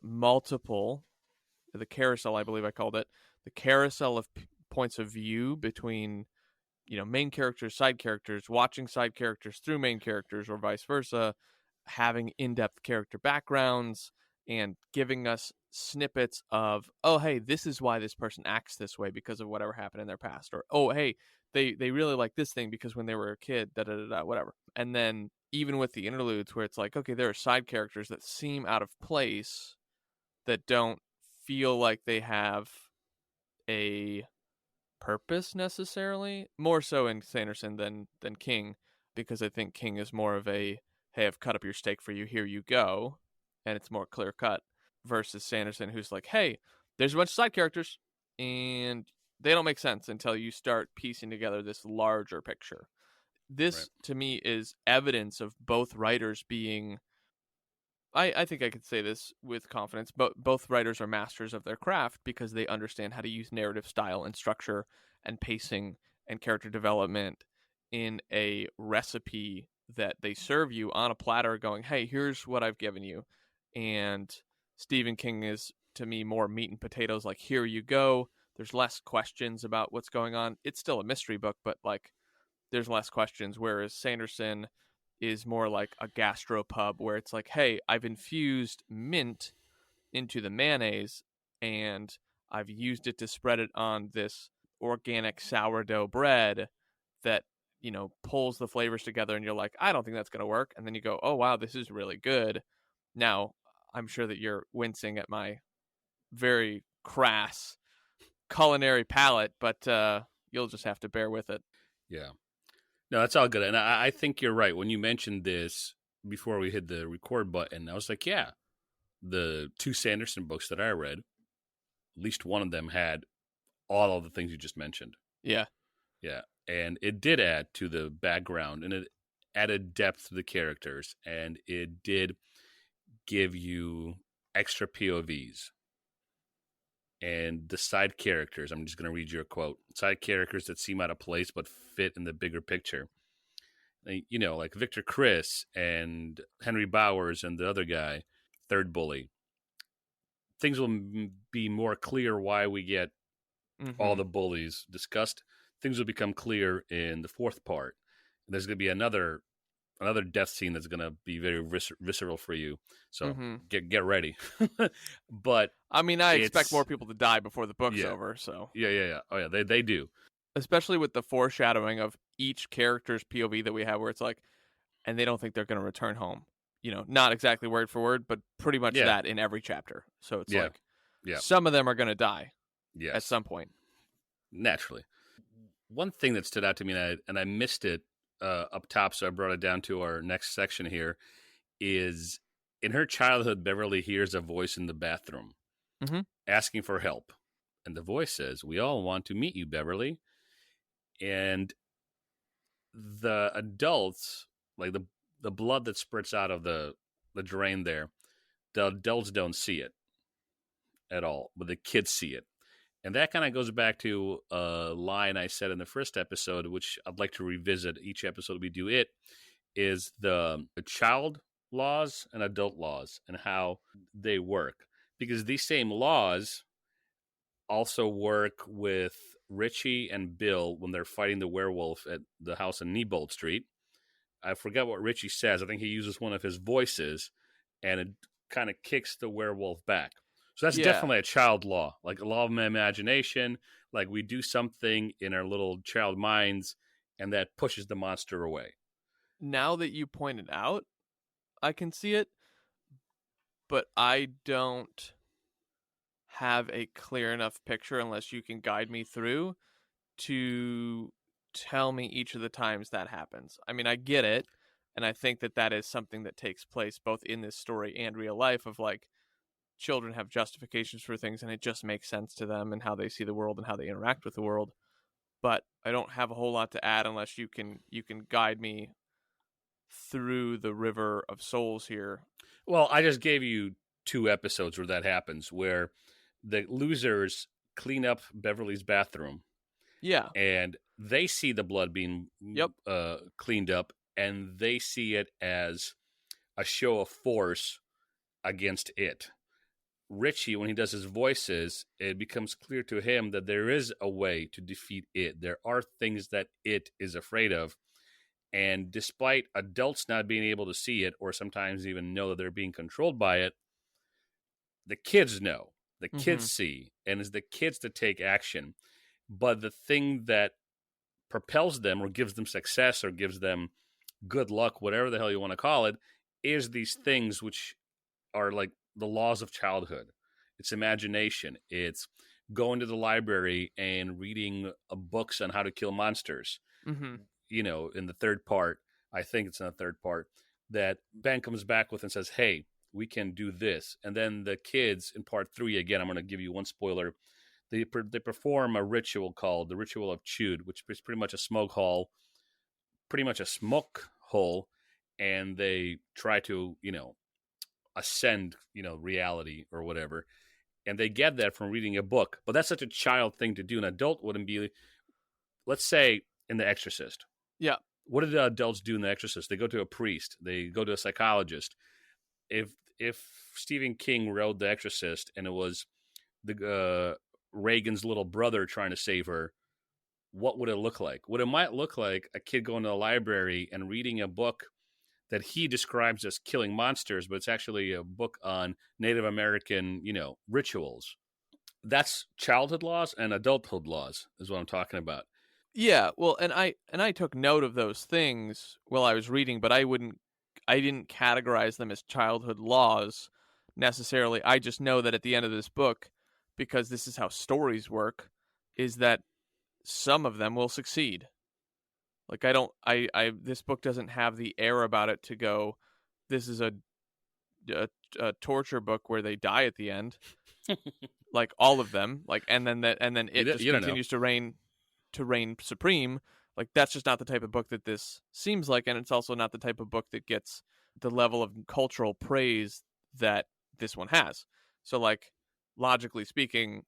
carousel, I believe I called it, the carousel of points of view between, main characters, side characters, watching side characters through main characters or vice versa, having in-depth character backgrounds and giving us snippets of, oh, hey, this is why this person acts this way because of whatever happened in their past. Or, oh, hey, they really like this thing because when they were a kid, whatever. And then even with the interludes where it's like, okay, there are side characters that seem out of place that don't feel like they have a purpose necessarily, more so in Sanderson than King, because I think King is more of a hey, I've cut up your steak for you, here you go, and it's more clear cut, versus Sanderson, who's like, hey, there's a bunch of side characters, and they don't make sense until you start piecing together this larger picture. Right. This, to me, is evidence of both writers being, I think I could say this with confidence, but both writers are masters of their craft because they understand how to use narrative style and structure and pacing and character development in a recipe that they serve you on a platter, going, hey, here's what I've given you. And Stephen King is, to me, more meat and potatoes, like, here you go. There's less questions about what's going on. It's still a mystery book, but like, there's less questions, whereas Sanderson is more like a gastropub where it's like, hey, I've infused mint into the mayonnaise and I've used it to spread it on this organic sourdough bread that, pulls the flavors together, and you're like, I don't think that's going to work. And then you go, oh, wow, this is really good. Now, I'm sure that you're wincing at my very crass culinary palate, but you'll just have to bear with it. Yeah. No, that's all good. And I think you're right. When you mentioned this before we hit the record button, I was like, yeah, the 2 Sanderson books that I read, at least one of them had all of the things you just mentioned. Yeah. Yeah. And it did add to the background, and it added depth to the characters, and it did give you extra POVs. And the side characters, I'm just going to read you a quote. Side characters that seem out of place but fit in the bigger picture. Like Victor Chris and Henry Bowers and the other guy, third bully. Things will be more clear why we get all the bullies discussed. Things will become clear in the 4th part. There's going to be another death scene that's going to be very visceral for you. So get ready. But I mean, I expect more people to die before the book's over. So yeah. Oh yeah, they do. Especially with the foreshadowing of each character's POV that we have, where it's like, and they don't think they're going to return home. Not exactly word for word, but pretty much that in every chapter. So it's like, some of them are going to die at some point. Naturally. One thing that stood out to me, and I missed it up top, so I brought it down to our next section here, is in her childhood, Beverly hears a voice in the bathroom asking for help. And the voice says, "We all want to meet you, Beverly." And the adults, like the blood that spurts out of the drain there, the adults don't see it at all, but the kids see it. And that kind of goes back to a line I said in the first episode, which I'd like to revisit each episode we do it, is the child laws and adult laws and how they work. Because these same laws also work with Richie and Bill when they're fighting the werewolf at the house on Neibolt Street. I forgot what Richie says. I think he uses one of his voices, and it kind of kicks the werewolf back. So that's definitely a child law, like a law of imagination. Like we do something in our little child minds, and that pushes the monster away. Now that you pointed out, I can see it, but I don't have a clear enough picture, unless you can guide me through, to tell me each of the times that happens. I mean, I get it, and I think that is something that takes place both in this story and real life, of like, children have justifications for things and it just makes sense to them and how they see the world and how they interact with the world. But I don't have a whole lot to add unless you can guide me through the river of souls here. Well, I just gave you 2 episodes where that happens, where the losers clean up Beverly's bathroom. Yeah. And they see the blood being cleaned up, and they see it as a show of force against it. Richie, when he does his voices, it becomes clear to him that there is a way to defeat it. There are things that it is afraid of. And despite adults not being able to see it, or sometimes even know that they're being controlled by it, the kids know. The kids see. And it's the kids that take action. But the thing that propels them or gives them success or gives them good luck, whatever the hell you want to call it, is these things which are like the laws of childhood. It's imagination. It's going to the library and reading books on how to kill monsters. In the 3rd part, I think it's in the 3rd part, that Ben comes back with and says, hey, we can do this. And then the kids in part 3, again, I'm going to give you one spoiler. They perform a ritual called the Ritual of Chud, which is pretty much a smoke hole, and they try to, ascend, reality or whatever. And they get that from reading a book. But that's such a child thing to do. An adult wouldn't be, let's say, in The Exorcist. Yeah. What did adults do in The Exorcist? They go to a priest. They go to a psychologist. If Stephen King wrote The Exorcist and it was the Reagan's little brother trying to save her, what would it look like? What it might look like a kid going to the library and reading a book that he describes as killing monsters, but it's actually a book on Native American, rituals. That's childhood laws and adulthood laws is what I'm talking about. Yeah, well, and I took note of those things while I was reading, but I didn't categorize them as childhood laws necessarily. I just know that at the end of this book, because this is how stories work, is that some of them will succeed. Like this book doesn't have the air about it to go, this is a torture book where they die at the end. Like all of them, like and then it just continues to reign supreme. Like that's just not the type of book that this seems like, and it's also not the type of book that gets the level of cultural praise that this one has. So like logically speaking,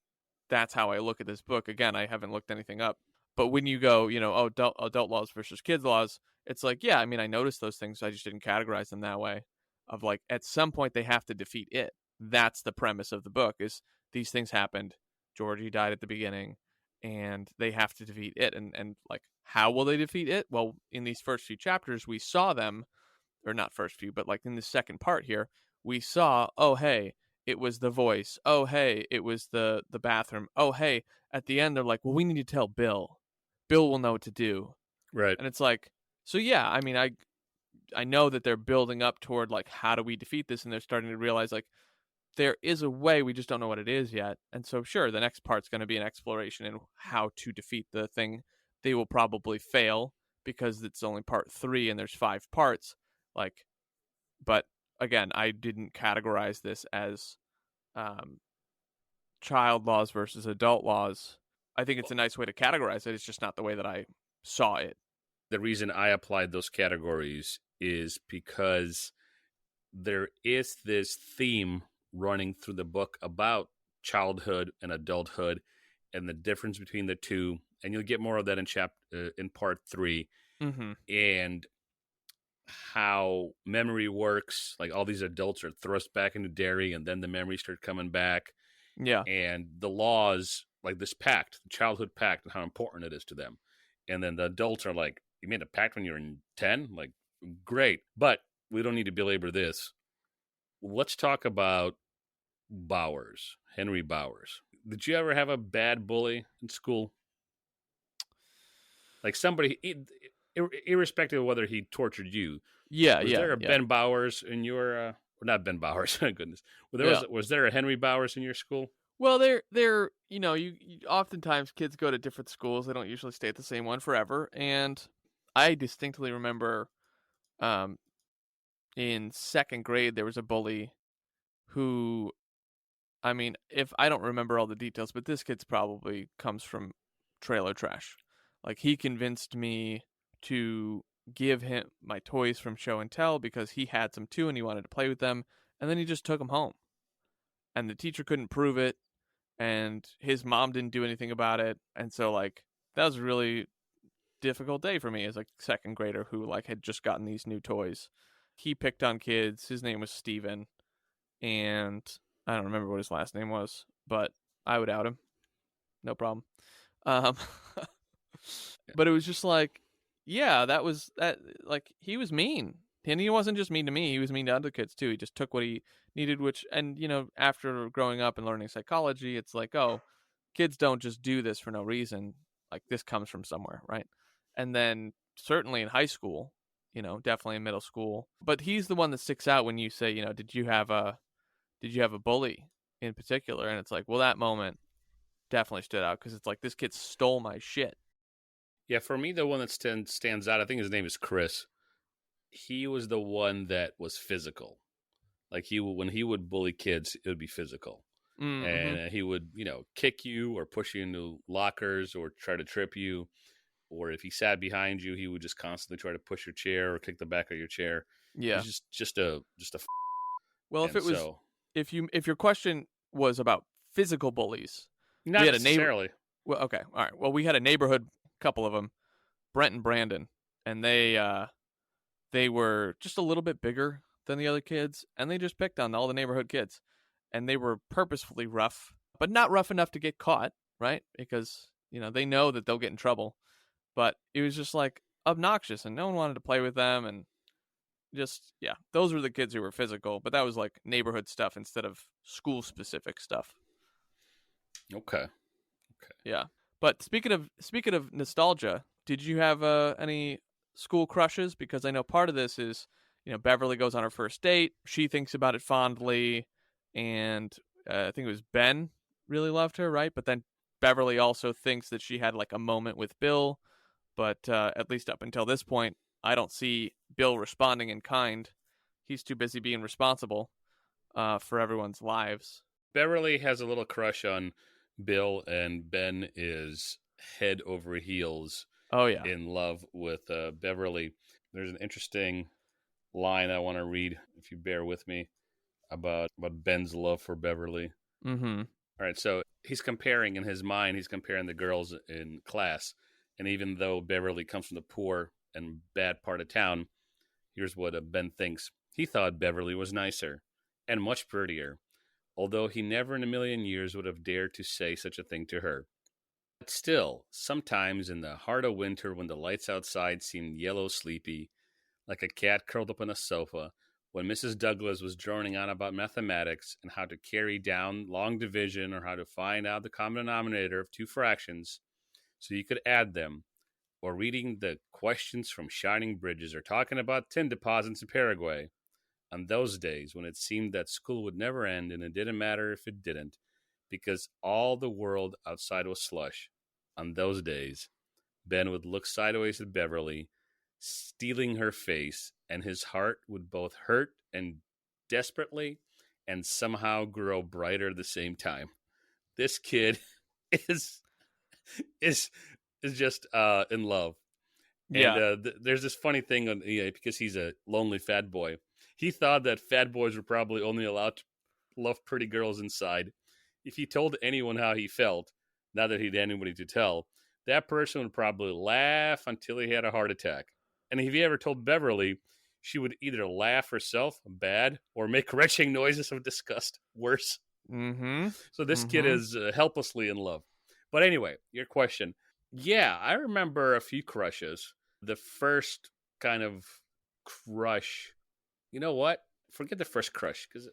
that's how I look at this book. Again, I haven't looked anything up. But when you go, adult laws versus kids laws, it's like, yeah, I mean, I noticed those things. I just didn't categorize them that way. Of like, at some point, they have to defeat it. That's the premise of the book, is these things happened. Georgie died at the beginning, and they have to defeat it. And like, how will they defeat it? Well, in these first few chapters, we saw them, or not first few, but like in the second part here, we saw, oh, hey, it was the voice. Oh, hey, it was the bathroom. Oh, hey, at the end, they're like, well, we need to tell Bill. Bill will know what to do. Right. And it's like, so yeah, I mean, I know that they're building up toward like, how do we defeat this? And they're starting to realize like there is a way, we just don't know what it is yet. And so sure, the next part's going to be an exploration in how to defeat the thing. They will probably fail because it's only part 3 and there's 5 parts. Like, but again, I didn't categorize this as child laws versus adult laws. I think it's a nice way to categorize it. It's just not the way that I saw it. The reason I applied those categories is because there is this theme running through the book about childhood and adulthood and the difference between the two. And you'll get more of that in part 3. Mm-hmm. And how memory works. Like all these adults are thrust back into Derry and then the memories start coming back. Yeah. And the laws, like this pact, the childhood pact, and how important it is to them. And then the adults are like, you made a pact when you were 10? Like, great. But we don't need to belabor this. Let's talk about Bowers, Henry Bowers. Did you ever have a bad bully in school? Like somebody, irrespective of whether he tortured you. Yeah, was yeah. there a yeah. Ben Bowers in your, or not Ben Bowers, thank goodness. Was there a Henry Bowers in your school? Well, they're you oftentimes kids go to different schools. They don't usually stay at the same one forever. And I distinctly remember in second grade, there was a bully who, I mean, if I don't remember all the details, but this kid's probably comes from trailer trash. Like he convinced me to give him my toys from show and tell because he had some too and he wanted to play with them. And then he just took them home. And the teacher couldn't prove it. And his mom didn't do anything about it. And so like that was a really difficult day for me as a second grader who like had just gotten these new toys. He picked on kids. His name was Steven. And I don't remember what his last name was, but I would out him. No problem. But it was just like, yeah, that like he was mean. And he wasn't just mean to me, he was mean to other kids too. He just took what he needed, and after growing up and learning psychology, it's like, oh, kids don't just do this for no reason. Like this comes from somewhere, right? And then certainly in high school, definitely in middle school. But he's the one that sticks out when you say, did you have a bully in particular? And it's like, well, that moment definitely stood out because it's like this kid stole my shit. Yeah, for me, the one that stands out, I think his name is Chris. he was the one that was physical. Like when he would bully kids, it would be physical. Mm-hmm. And he would, kick you or push you into lockers or try to trip you. Or if he sat behind you, he would just constantly try to push your chair or kick the back of your chair. Yeah. He's just a Well, and so if your question was about physical bullies, not we had a neighbor. necessarily. Well, okay, all right. Well, we had a neighborhood, couple of them, Brent and Brandon, and they were just a little bit bigger than the other kids, and they just picked on all the neighborhood kids, and they were purposefully rough, but not rough enough to get caught, right? Because they know that they'll get in trouble, but it was just like obnoxious, and no one wanted to play with them, and just those were the kids who were physical, but that was like neighborhood stuff instead of school specific stuff. Okay. Yeah. But speaking of nostalgia, did you have any school crushes? Because I know part of this is, Beverly goes on her first date. She thinks about it fondly, and I think it was Ben really loved her, right? But then Beverly also thinks that she had like a moment with Bill. But at least up until this point, I don't see Bill responding in kind. He's too busy being responsible for everyone's lives. Beverly has a little crush on Bill, and Ben is head over heels in love with Beverly. There's an interesting line I want to read, if you bear with me, about Ben's love for Beverly. Mm-hmm. All right, so he's comparing the girls in class, and even though Beverly comes from the poor and bad part of town, here's what Ben thinks. He thought Beverly was nicer and much prettier, although he never in a million years would have dared to say such a thing to her. But still, sometimes in the heart of winter when the lights outside seemed yellow sleepy, like a cat curled up on a sofa, when Mrs. Douglas was droning on about mathematics and how to carry down long division or how to find out the common denominator of two fractions so you could add them, or reading the questions from Shining Bridges or talking about tin deposits in Paraguay, on those days when it seemed that school would never end and it didn't matter if it didn't, because all the world outside was slush, on those days, Ben would look sideways at Beverly, stealing her face, and his heart would both hurt and desperately and somehow grow brighter at the same time. This kid is just in love. Yeah. And there's this funny thing on because he's a lonely fat boy. He thought that fat boys were probably only allowed to love pretty girls inside. If he told anyone how he felt, not that he'd anybody to tell, that person would probably laugh until he had a heart attack. And if he ever told Beverly, she would either laugh herself, bad, or make retching noises of disgust, worse. Mm-hmm. So this kid is helplessly in love. But anyway, your question. Yeah, I remember a few crushes. The first kind of crush, you know what? Forget the first crush, because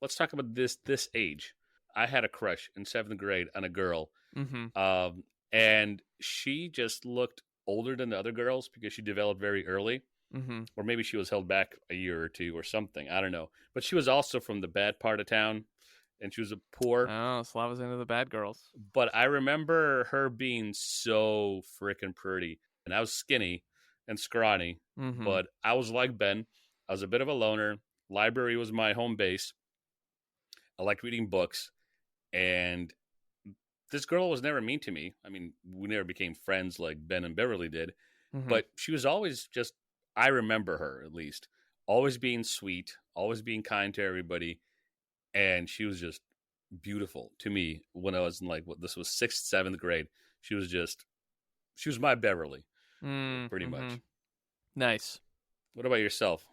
let's talk about this age. I had a crush in 7th grade on a girl, and she just looked older than the other girls because she developed very early, or maybe she was held back a year or two or something. I don't know. But she was also from the bad part of town, and she was a poor. Oh, Slava's into the bad girls. But I remember her being so freaking pretty, and I was skinny and scrawny, but I was like Ben. I was a bit of a loner. Library was my home base. I liked reading books, and this girl was never mean to me. I mean, we never became friends like Ben and Beverly did, but she was always just, I remember her at least, always being sweet, always being kind to everybody, and she was just beautiful to me when I was in this was 6th, 7th grade. She was my Beverly, pretty much. Nice. What about yourself?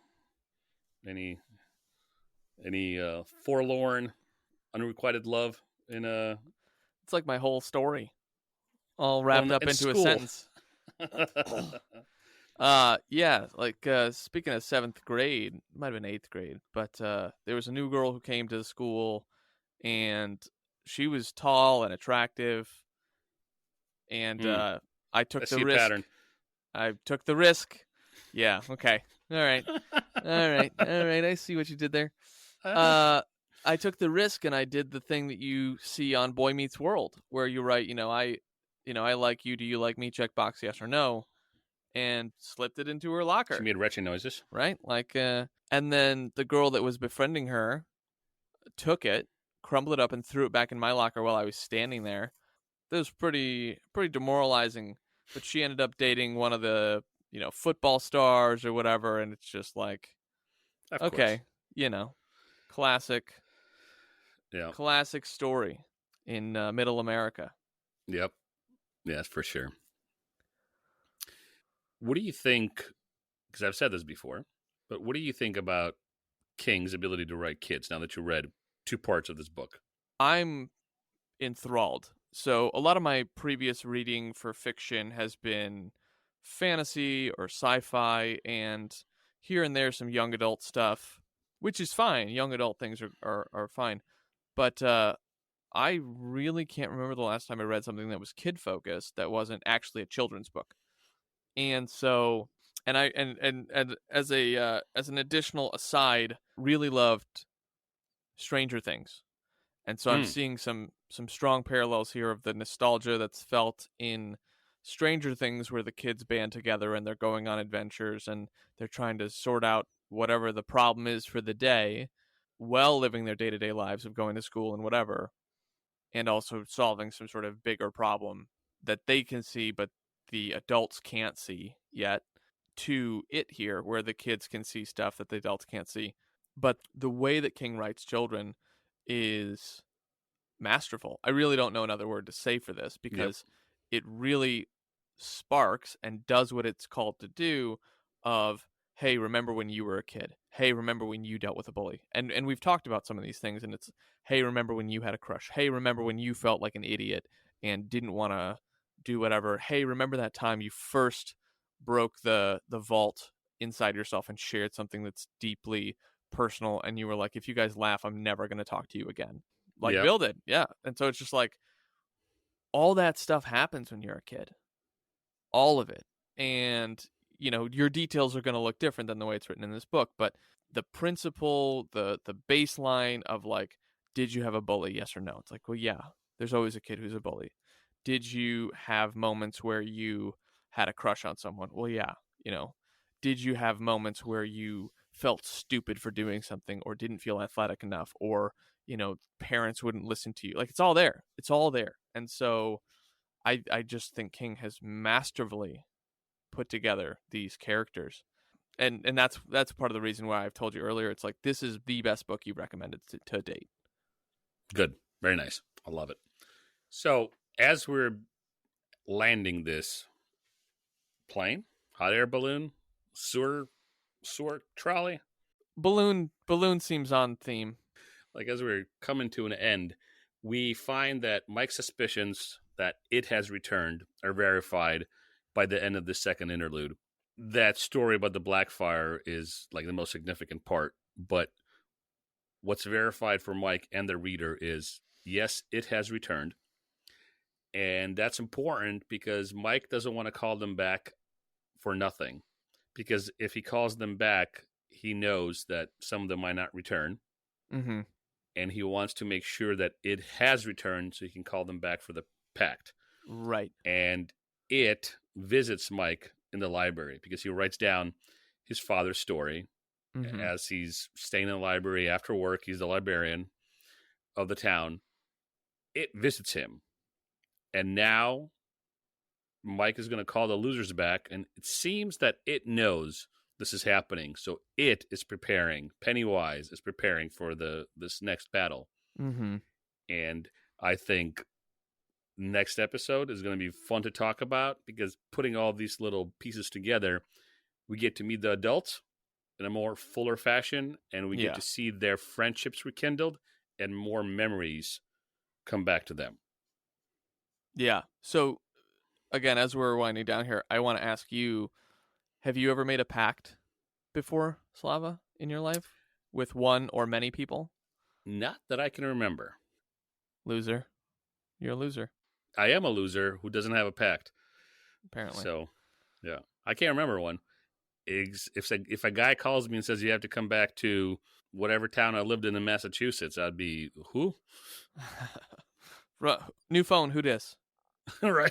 Any forlorn, unrequited love in a? It's like my whole story, all wrapped up into a sentence. Yeah, like speaking of 7th grade, it might have been 8th grade, but there was a new girl who came to the school, and she was tall and attractive, and I took the risk. Pattern. I took the risk. Yeah. Okay. All right. I see what you did there. I took the risk and I did the thing that you see on Boy Meets World, where you write, I like you. Do you like me? Check box yes or no. and slipped it into her She locker. made retching noises. Right? And then the girl that was befriending her took it, crumbled it up, and threw it back in my locker while I was standing there. That was pretty demoralizing. But she ended up dating one of the, football stars or whatever, and it's just like, Of course. okay, classic Yeah. classic story in Middle America. Yep. Yes, for sure. What do you think? Because I've said this before, but what do you think about King's ability to write kids now that you read 2 parts of this book? I'm enthralled. So a lot of my previous reading for fiction has been fantasy or sci-fi, and here and there some young adult stuff, which is fine. Young adult things are fine. But I really can't remember the last time I read something that was kid focused that wasn't actually a children's book. And so, and I and as an additional aside, really loved Stranger Things. And so I'm seeing some strong parallels here of the nostalgia that's felt in Stranger Things, where the kids band together and they're going on adventures and they're trying to sort out whatever the problem is for the day while living their day-to-day lives of going to school and whatever, and also solving some sort of bigger problem that they can see but the adults can't see yet, to it here where the kids can see stuff that the adults can't see. But the way that King writes children is masterful. I really don't know another word to say for this, because it really sparks and does what it's called to do of, hey, remember when you were a kid? Hey, remember when you dealt with a bully? And we've talked about some of these things, and it's, hey, remember when you had a crush? Hey, remember when you felt like an idiot and didn't want to do whatever? Hey, remember that time you first broke the vault inside yourself and shared something that's deeply personal, and you were like, if you guys laugh, I'm never going to talk to you again. Like Bill did. Yeah. And so it's just like, all that stuff happens when you're a kid. All of it. And, your details are going to look different than the way it's written in this book. But the principle, the baseline of like, did you have a bully? Yes or no? It's like, well, yeah, there's always a kid who's a bully. Did you have moments where you had a crush on someone? Well, yeah. Did you have moments where you felt stupid for doing something or didn't feel athletic enough, or parents wouldn't listen to you? Like, it's all there. And so I just think King has masterfully put together these characters. And that's part of the reason why I've told you earlier, it's like, this is the best book you've recommended to date. Good. Very nice. I love it. So as we're landing this plane, hot air balloon, sewer trolley, balloon seems on theme. Like, as we're coming to an end, we find that Mike's suspicions that it has returned are verified by the end of the second interlude. That story about the Blackfire is like the most significant part, but what's verified for Mike and the reader is, yes, it has returned. And that's important because Mike doesn't want to call them back for nothing. Because if he calls them back, he knows that some of them might not return. Mm-hmm. And he wants to make sure that it has returned so he can call them back for the pact. Right. And it visits Mike in the library because he writes down his father's story as he's staying in the library after work. He's the librarian of the town. It visits him. And now Mike is going to call the losers back. And it seems that it knows this is happening. So it is preparing. Pennywise is preparing for this next battle. Mm-hmm. And I think next episode is going to be fun to talk about, because putting all these little pieces together, we get to meet the adults in a more fuller fashion, and we get to see their friendships rekindled and more memories come back to them. Yeah. So again, as we're winding down here, I want to ask you, have you ever made a pact before, Slava, in your life with one or many people? Not that I can remember. Loser. You're a loser. I am a loser who doesn't have a pact. Apparently. So, yeah. I can't remember one. If a guy calls me and says you have to come back to whatever town I lived in Massachusetts, I'd be, who? New phone, who dis? right.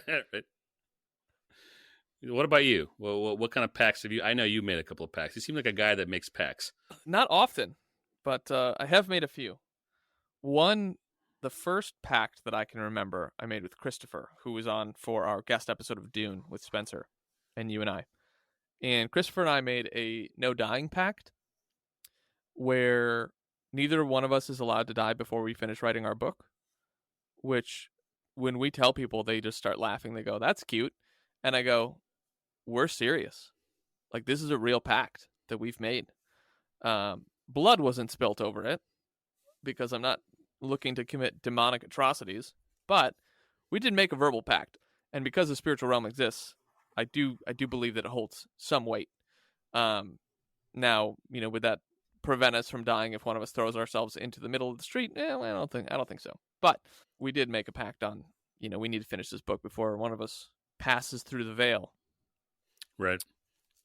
What about you? Well, what kind of packs have you? I know you made a couple of packs. You seem like a guy that makes packs. Not often, but I have made a few. One, the first pact that I can remember, I made with Christopher, who was on for our guest episode of Dune with Spencer and you and I. And Christopher and I made a no dying pact where neither one of us is allowed to die before we finish writing our book, which when we tell people, they just start laughing. They go, "That's cute." And I go, "We're serious. Like, this is a real pact that we've made." Blood wasn't spilt over it because I'm not looking to commit demonic atrocities, but we did make a verbal pact. And because the spiritual realm exists, I do believe that it holds some weight. Now, would that prevent us from dying if one of us throws ourselves into the middle of the street? I don't think so. But we did make a pact on, we need to finish this book before one of us passes through the veil. Right.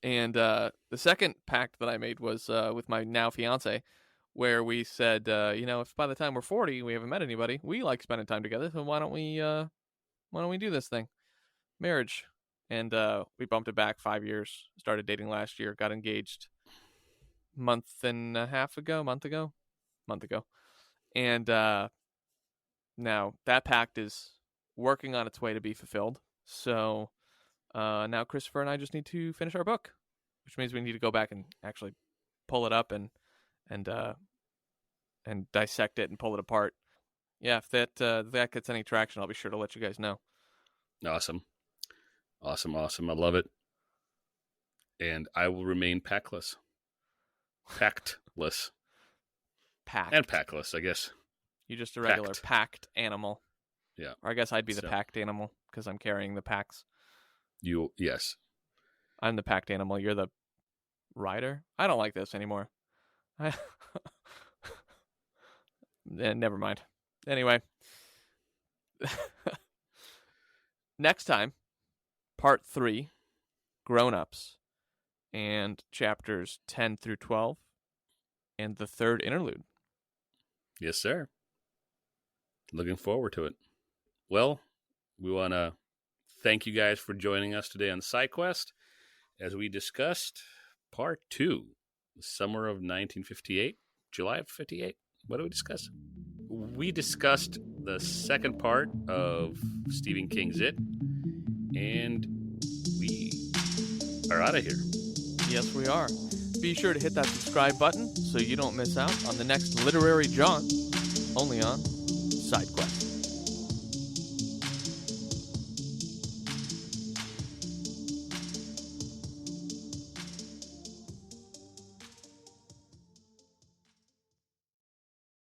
And the second pact that I made was with my now fiance, where we said, if by the time we're 40 we haven't met anybody, we like spending time together, so why don't we do this thing, marriage? And we bumped it back 5 years. Started dating last year. Got engaged month ago. And now that pact is working on its way to be fulfilled. So now Christopher and I just need to finish our book, which means we need to go back and actually pull it up and dissect it and pull it apart. Yeah, if that gets any traction, I'll be sure to let you guys know. Awesome. I love it. And I will remain pactless. Pactless. Pact. And packless, I guess. You're just a regular packed animal. Yeah. Or I guess I'd be the packed animal because I'm carrying the packs. Yes. I'm the packed animal. You're the rider. I don't like this anymore. Never mind. Anyway. Next time, part 3, grown-ups, and chapters 10 through 12, and the third interlude. Yes, sir. Looking forward to it. Well, we want to thank you guys for joining us today on SideQuest as we discussed part 2, the summer of 1958, July of 58. What did we discuss? We discussed the second part of Stephen King's It, and we are out of here. Yes, we are. Be sure to hit that subscribe button so you don't miss out on the next literary jaunt, only on SideQuest.